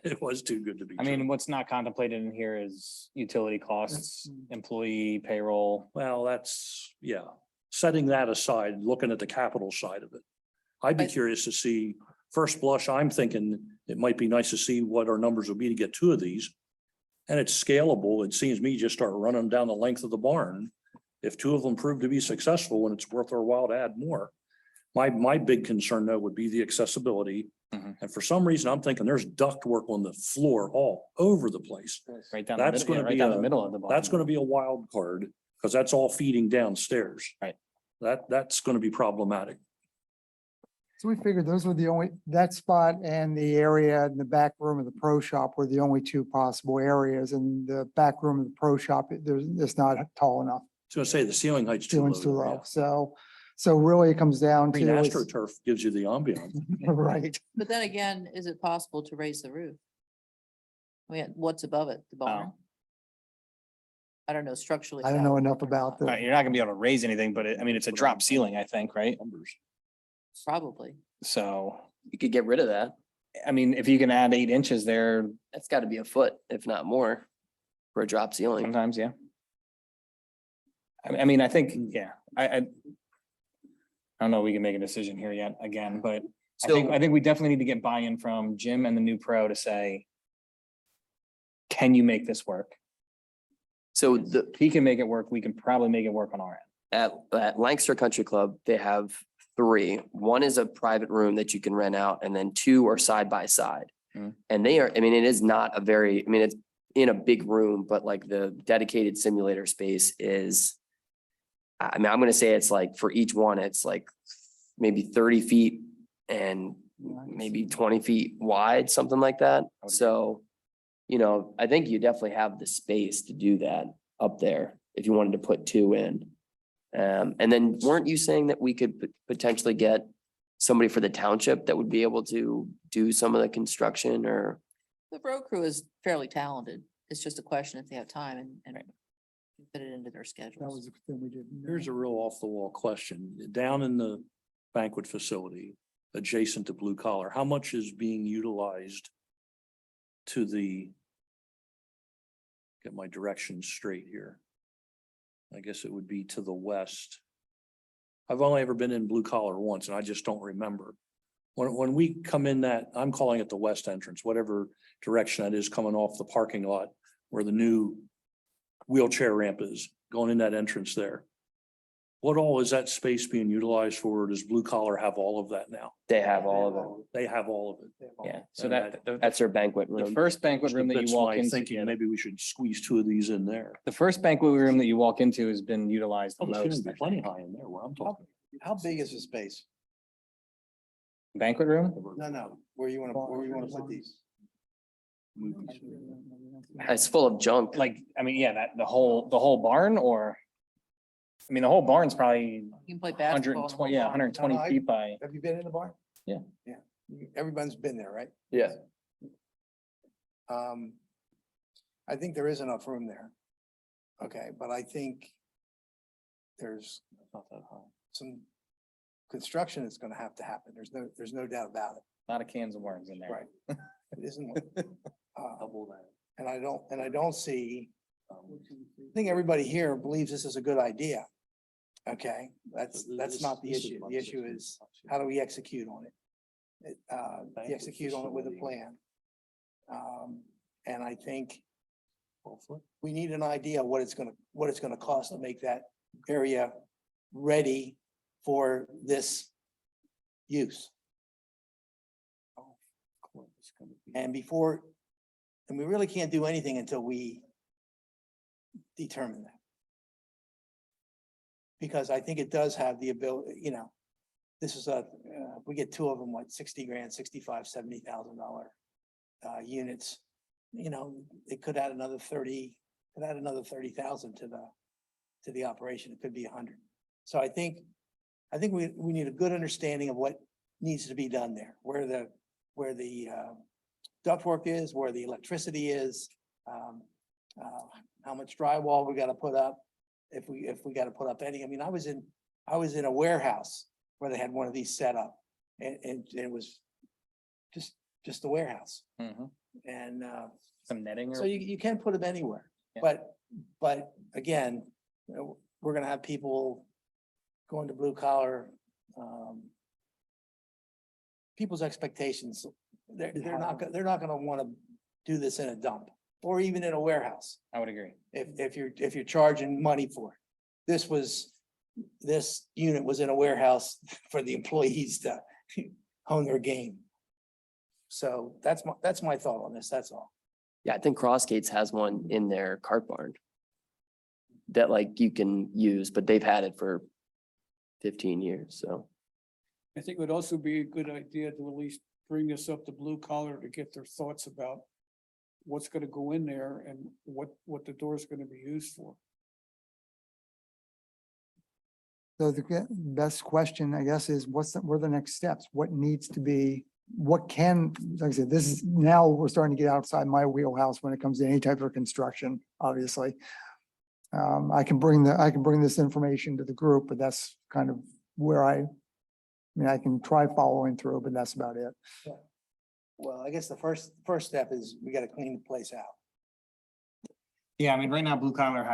It was too good to be I true. mean, what's not contemplated in here is utility costs, employee payroll. Well, that's, yeah, setting that aside, looking at the capital side of it. I'd be But- curious to see, first blush, I'm thinking it might be nice to see what our numbers would be to get 2 of these. And it's scalable. It seems to me just start running down the length of the barn. If 2 of them prove to be successful and it's worth our while to add more. My big concern though would be the accessibility. Mhm. And for some reason, I'm thinking there's ductwork on the floor all over the place. Right down That's the middle, gonna right be down the a- middle of the barn. That's gonna be a wild card, because that's all feeding downstairs. Right. That's gonna be problematic. So we figured those were the only, that spot and the area in the back room of the pro shop were the only 2 possible areas. And the back room of the pro shop, it's not tall enough. I was gonna say the ceiling height's too low. Ceiling's too there, low. yeah. So really it comes down Green to. is- AstroTurf gives you the ambiance. Right. But then again, is it possible to raise the roof? I mean, what's above it, the barn? I don't know structurally. I don't how know it would enough work or about not. the. Right, you're not gonna be able to raise anything, but I mean, it's a drop ceiling, I think, right? Numbers. Probably. So, You could get rid of that. I mean, if you can add 8 inches there, That's got to be a foot, if not more, for a drop ceiling. sometimes, yeah. I mean, I think, yeah, I don't know, if we can make a decision here yet again, but So, I think we definitely need to get buy-in from Jim and the new pro to say, can you make this work? so He can make it work. We can probably make it work on our end. at Lancaster Country Club, they have three. One is a private room that you can rent out and then two are side by side. Mm. And they are, I mean, it is not a very, I mean, it's in a big room, but like the dedicated simulator space is, I mean, I'm gonna say it's like for each one, it's like maybe 30 feet and maybe 20 feet wide, something like that. would So, I think you definitely have the space to do that up there if you wanted to put two in. And then weren't you saying that we could potentially get somebody for the township that would be able to do some of the construction or? The road crew is fairly talented. It's just a question if they have time and fit it into their That schedules. was the thing we didn't. Here's a real off the wall question. Down in the banquet facility adjacent to blue collar, how much is being utilized to the, get my directions straight here. I guess it would be to the west. I've only ever been in blue collar once and I just don't remember. When we come in that, I'm calling it the west entrance, whatever direction that is coming off the parking lot where the new wheelchair ramp is, going in that entrance there. What all is that space being utilized for? Does blue collar have all of that now? They have all of it. They have all of it. Yeah. So that, That's their banquet the room. first banquet room that That's you walk my into, thinking, yeah, maybe we should squeeze two of these in there. the first banquet room that you walk into has been utilized the Oh, there's most. gonna be plenty high in there where I'm talking. How big is the space? Banquet room? No, where you wanna put these? It's full of junk. Like, I mean, yeah, that, the whole barn or? I mean, the whole barn's probably You can play hundred basketball. and in the twenty, whole yeah, barn. hundred and twenty No, feet by, Have you been in the barn? Yeah. Yeah, everyone's been there, right? Yeah. I think there is enough room there. Okay, but I think there's Not that high. some construction that's gonna have to happen. There's no doubt about it. a lot of cans of worms in there. Right. It isn't. Double that. And I don't see, I think everybody here believes this is a good idea. Okay, that's not the issue. The issue is how do we execute on it? You execute on it with a plan. And I think we need an idea what it's gonna cost to make that area ready for this use. And we really can't do anything until we determine that. Because I think it does have the ability, this is if we get two of them, like 60 grand, 65, $70,000 units. It could add another 30,000 to the operation. It could be 100. So I think we need a good understanding of what needs to be done there, where the ductwork is, where the electricity is, how much drywall we gotta put up, if we gotta put up any. I mean, I was in a warehouse where they had one of these set up, and it was just a warehouse. Mhm. And Some netting so or, you can put them anywhere, Yeah. but again, we're gonna have people going to blue collar. People's expectations, they're not gonna wanna do this in a dump or even in a warehouse. I would agree. If you're charging money for it. This unit was in a warehouse for the employees to hone their game. So that's my thought on this, that's all. Yeah, I think Crossgates has one in their cart barn that like you can use, but they've had it for 15 years, so. I think it would also be a good idea to at least bring this up to blue collar to get their thoughts about what's gonna go in there and what the door is gonna be used for. So the best question, I guess, is what are the next steps? What needs to be, like I said, this is, now we're starting to get outside my wheelhouse when it comes to any type of construction, obviously. I can bring this information to the group, but that's kind of where I can try following through, but that's about it. Well, I guess the first step is we gotta clean the place out. Yeah, I mean, right now Blue Collar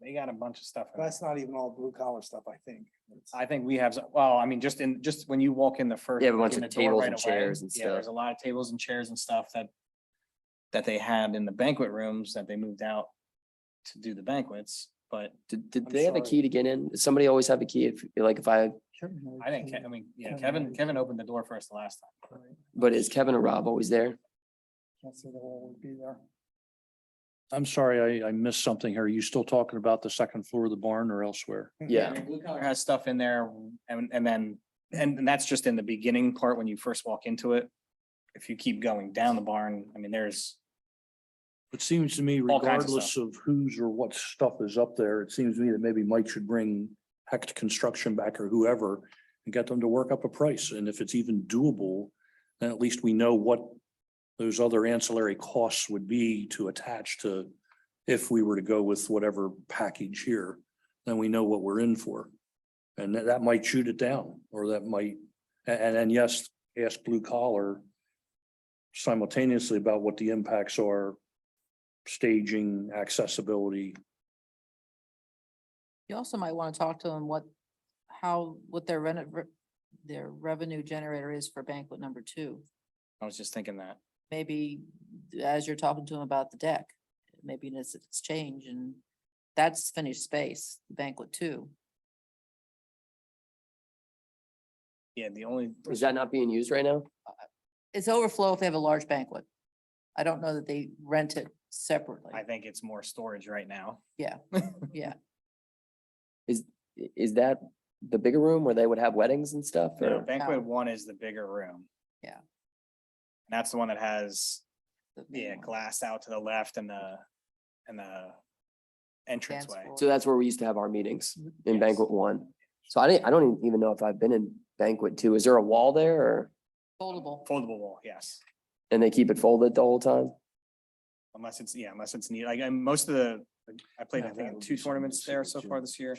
they got a bunch of stuff. in there. That's not even all blue collar stuff, I think. I think we have, well, I mean, just when you walk in the first. Yeah, a like bunch in of the door tables right and away, chairs and Yeah, there's a lot of tables and chairs and stuff that they had in the banquet rooms that they moved out to do the banquets. but Did I'm they have a sorry. key to get in? Does somebody always have a key if I, I think, I mean, yeah, Kevin opened the door for us the last time. but is Kevin or Rob always there? Can't say the whole would be there. I'm sorry, I missed something here. Are you still talking about the second floor of the barn or elsewhere? Yeah, Blue collar has stuff in there and then, and that's just in the beginning part when you first walk into it. If you keep going down the barn, I mean, there's, It seems to me All kinds of regardless of whose or what stuff is up there, it seems to me that maybe Mike should bring Hecht Construction back or whoever and get them to work up a price. And if it's even doable, then at least we know what those other ancillary costs would be to attach to if we were to go with whatever package here, then we know what we're in for. And that might shoot it down, or that might, and then yes, ask blue collar simultaneously about what the impacts are, staging, accessibility. You also might want to talk to them what their revenue generator is for banquet number 2. I was just thinking that. Maybe as you're talking to them about the deck, maybe it's change and that's finished space, banquet 2. Yeah, the only. is that not being used right now? It's overflow if they have a large banquet. I don't know that they rent it separately. I think it's more storage right now. Yeah, yeah. Is that the bigger room where they would have weddings and stuff? No, Or banquet 1 is the bigger room. Yeah. And that's the one that has, the main yeah, one. glass out to the left and the entranceway. floor. So that's where we used to have our meetings in Yes. banquet 1. So I don't even know if I've been in banquet 2. Is there a wall there or, Foldable. Foldable wall, yes. and they keep it folded the whole time? Unless it's neat. Like, and most of the, I played, I think, in 2 tournaments there so far this year,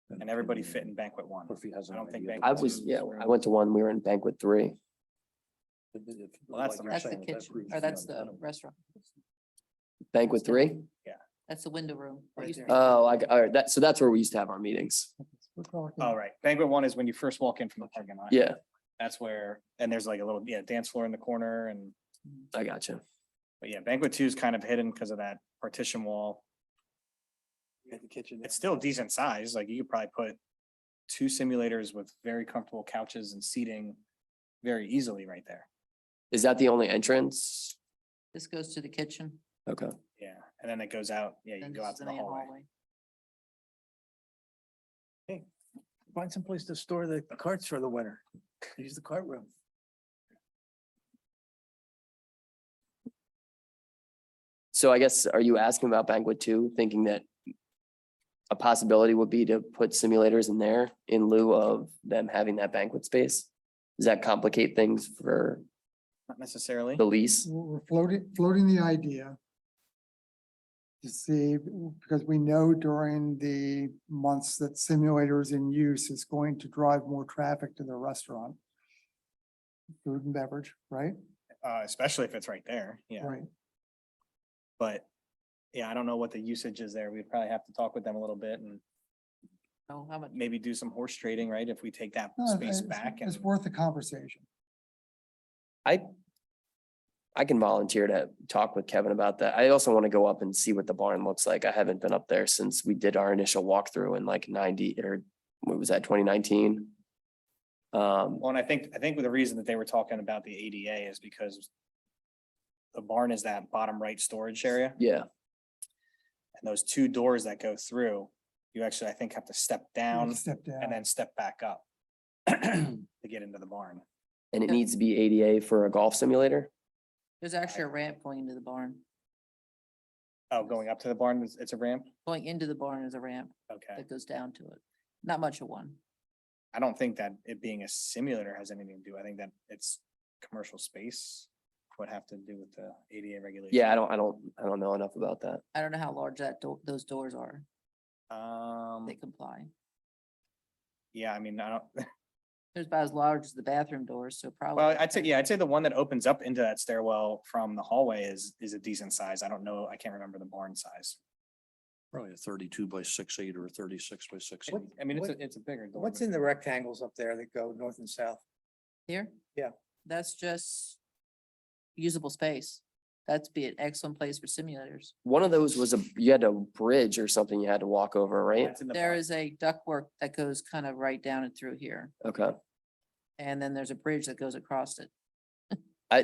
and everybody fit in banquet 1. Or if he has I an don't think idea. banquet I was, two yeah, is I went to one, we were in banquet 3. Well, that's the That's the kitchen, or that's the restaurant. Banquet 3? That's the window room. What Right used to there. be- Oh, all right, so that's where we used to have our meetings. We're talking. Oh, right. Banquet 1 is when you first walk in from the parking lot. Yeah, That's where, and there's like a little, dance floor in the corner and, I gotcha. but yeah, banquet 2 is kind of hidden because of that partition wall. We had the kitchen. It's still decent size. Like you could probably put 2 simulators with very comfortable couches and seating very easily right there. Is that the only entrance? This goes to the kitchen. Okay. Yeah, and then it goes out, yeah, you then go this out is to the main hallway. Find some place to store the carts for the winter. Use the cart room. So I guess, are you asking about banquet 2, thinking that a possibility would be to put simulators in there in lieu of them having that banquet space? Does that complicate things for Not necessarily. the lease? We're floating the idea to see, because we know during the months that simulators in use is going to drive more traffic to the restaurant. Food and beverage, right? Especially if it's right there, yeah, Right. but yeah, I don't know what the usage is there. We'd probably have to talk with them a little bit and Oh, how much? maybe do some horse trading, right? If we take that No, space it's- back and It's worth a conversation. I can volunteer to talk with Kevin about that. I also want to go up and see what the barn looks like. I haven't been up there since we did our initial walkthrough in like 90 or what was that, 2019? well, and I think the reason that they were talking about the ADA is because the barn is that bottom right storage area, Yeah, and those 2 doors that go through, you actually, I think, have to step down Step down. and then step back up to get into the barn. and it Yeah. needs to be ADA for a golf simulator. There's actually a ramp going into the barn. Oh, going up to the barn, it's a ramp? Going into the barn is a ramp Okay. that goes down to it. Not much of one. I don't think that it being a simulator has anything to do. I think that it's commercial space would have to do with the ADA regulation. Yeah, I don't know enough about that. I don't know how large those doors are. Um, They comply. yeah, I mean, I don't, There's about as large as the bathroom doors, so probably. well, I'd say the one that opens up into that stairwell from the hallway is a decent size. I don't know, I can't remember the barn size. Probably a 32 by 6'8" or a 36 by 6'8". What- I mean, what- it's a bigger door. What's but- in the rectangles up there that go north and south? Here? Yeah. That's just usable space. That'd be an excellent place for simulators. One of those was you had a bridge or something you had to walk over, right? That's in the There park. is a ductwork that goes kind of right down and through here. Okay. And then there's a bridge that goes across it. I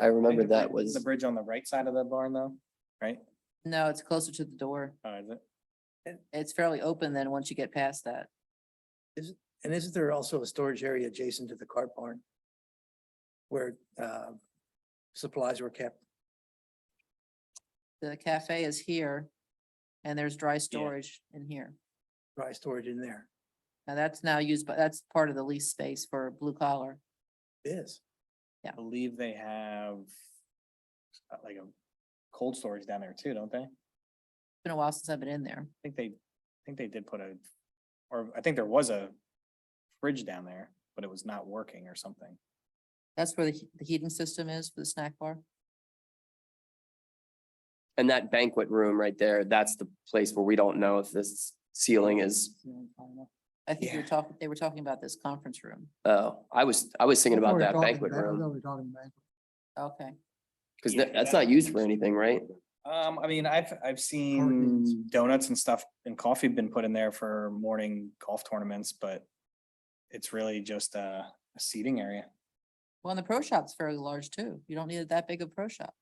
remember that The was, bridge on the right side of the barn though, right? No, it's closer to the door. Is it? It's fairly open then once you get past that. And isn't there also a storage area adjacent to the cart barn? Where supplies were kept? The cafe is here and there's dry storage in here. Dry storage in there. Now that's now used, but that's part of the lease space for blue collar. It is. I believe they have like a cold storage down there too, don't they? Been a while since I've been in there. I think they did put or I think there was a fridge down there, but it was not working or something. That's where the heating system is for the snack bar. and that banquet room right there, that's the place where we don't know if this ceiling is, I think Yeah. they were talking about this conference room. oh, I was thinking about that banquet room, Okay. because Yeah, that's that- not used for anything, right? I mean, I've seen donuts and stuff and coffee been put in there for morning golf tournaments, but it's really just a seating area. Well, and the pro shop's fairly large too. You don't need it that big of a pro shop.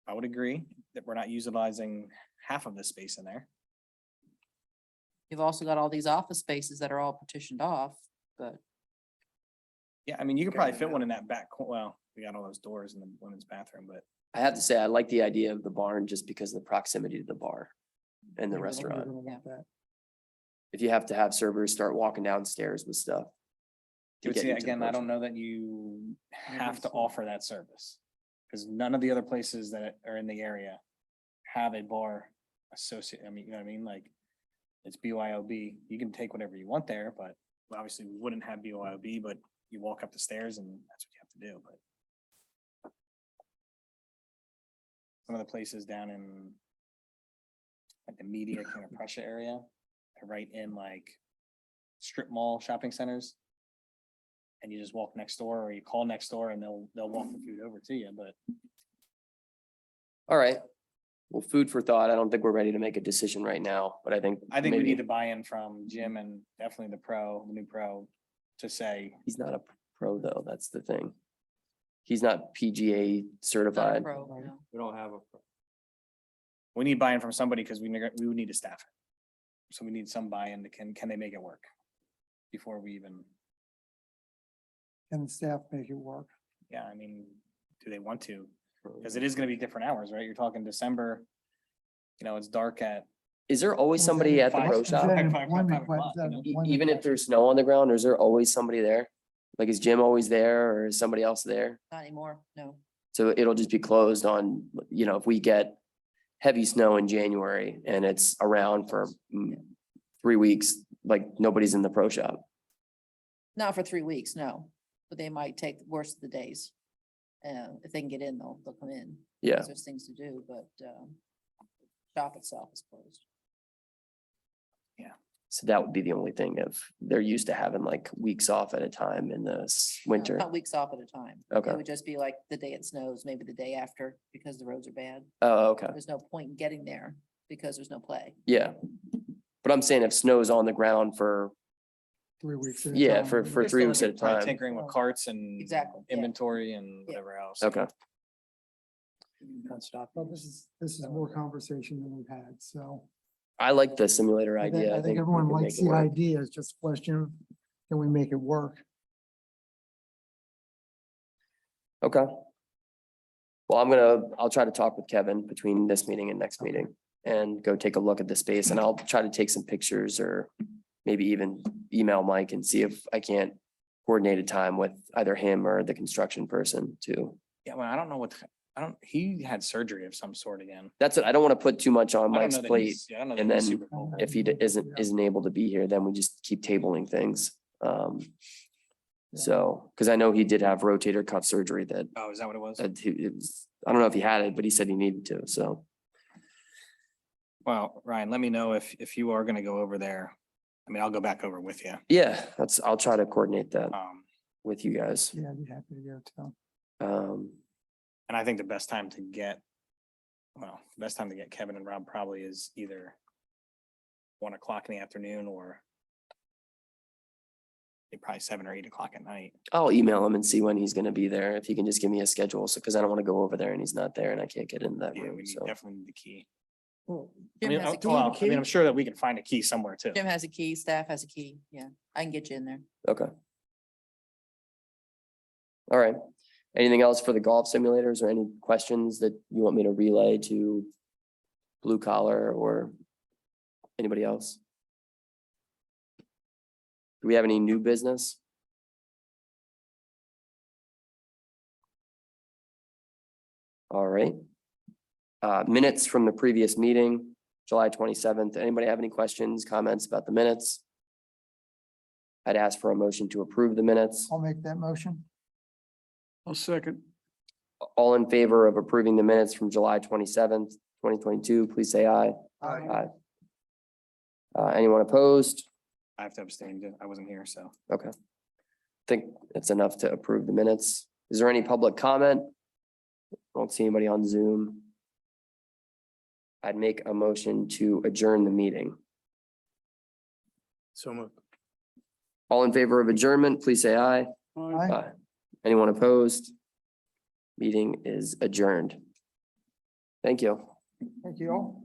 I would agree that we're not utilizing half of the space in there. You've also got all these office spaces that are all partitioned off, but Yeah, I mean, you could probably fit one in that back, well, we got all those doors in the women's bathroom, but I have to say, I like the idea of the barn just because of the proximity to the bar and the Yeah, restaurant. we're gonna want that. If you have to have servers start walking downstairs with stuff. to But get see, into the again, I pro don't shop. know that you have to so. offer that service. Because none of the other places that are in the area have a bar associate, I mean, you know what I mean, like. It's BYOB, you can take whatever you want there, but obviously we wouldn't have BYOB, but you walk up the stairs and that's what you have to do, but. Some of the places down in. Like the media kind of Prussia area, are right in like strip mall shopping centers. And you just walk next door or you call next door and they'll walk the food over to you, but All right. Well, food for thought. I don't think we're ready to make a decision right now, but I think. I think we maybe- need to buy in from Jim and definitely the new pro. To say, He's not a pro though. That's the thing. He's not PGA not a certified. pro, no. We don't have a. we need buy-in from somebody because we would need to staff it. So we need some buy-in to can they make it work? Before we even, Can the staff make it work? yeah, I mean, do they want to? Because it is gonna be different hours, right? You're talking December. You know, it's dark at, Is there always somebody at the Five- pro Is shop? that an Five employment o'clock, que- is that you an know? employment Even if question? there's snow on the ground, or is there always somebody there? Like, is Jim always there or is somebody else there? Not anymore, no. So it'll just be closed on, if we get heavy snow in January and it's around for 3 weeks, like nobody's in the pro shop. Not for 3 weeks, no. But they might take the worst of the days. If they can get in, they'll come in. Yeah. 'cause there's things to do, but shop itself is closed. So that would be the only thing if they're used to having like weeks off at a time in the No, winter. Not weeks off at a time. Okay. It would just be like the day it snows, maybe the day after, because the roads are bad. Oh, okay. There's no point in getting there because there's no play. Yeah. But I'm saying if snow's on the ground for, 3 weeks. at a yeah, time. for They're 3 still weeks at a probably time. tinkering with carts and. Exactly, yeah. Inventory and whatever else. Okay. Nonstop. Well, this is more conversation than we've had, so. I like the simulator idea. I think everyone we can likes make it the work. idea, it's just a question of, can we make it work? Okay. Well, I'll try to talk with Kevin between this meeting and next meeting and go take a look at the space and I'll try to take some pictures or maybe even email Mike and see if I can't coordinate a time with either him or the construction person too. Yeah, well, I don't know he had surgery of some sort again. That's it. I don't want to put too much on I don't Mike's know that plate. he's- yeah, I don't know that and he's then super cool. If he isn't able to be here, then we just keep tabling things. So, because I know he did have rotator cuff surgery that, Oh, is that what it was? it was, I don't know if he had it, but he said he needed to, so. Well, Ryan, let me know if you are gonna go over there. I mean, I'll go back over with you. Yeah, I'll try to coordinate that Um, with you guys. Yeah, I'd be happy to go too. And I think the best time to get, well, the best time to get Kevin and Rob probably is either 1 o'clock in the afternoon or probably 7 or 8 o'clock at night. I'll email him and see when he's gonna be there. If he can just give me a schedule. So, cause I don't want to go over there and he's not there and I can't get in that Yeah, we room. need, So, definitely need the key. Well, I Jim mean, has a well, key. I mean, I'm sure that we can find a key somewhere too. Jim has a key, staff has a key. Yeah, I can get you in there. okay. All right. Anything else for the golf simulators or any questions that you want me to relay to blue collar or anybody else? Do we have any new business? All right. Minutes from the previous meeting, July 27th. Anybody have any questions, comments about the minutes? I'd ask for a motion to approve the minutes. I'll make that motion. I'll second. All in favor of approving the minutes from July 27th, 2022, please say aye. Aye. Anyone opposed? I have to abstain. I wasn't here, so. Okay. Think it's enough to approve the minutes. Is there any public comment? I don't see anybody on Zoom. I'd make a motion to adjourn the meeting. So moved. All in favor of adjournment, please say aye. Aye. Anyone opposed? Meeting is adjourned. Thank you. Thank you all.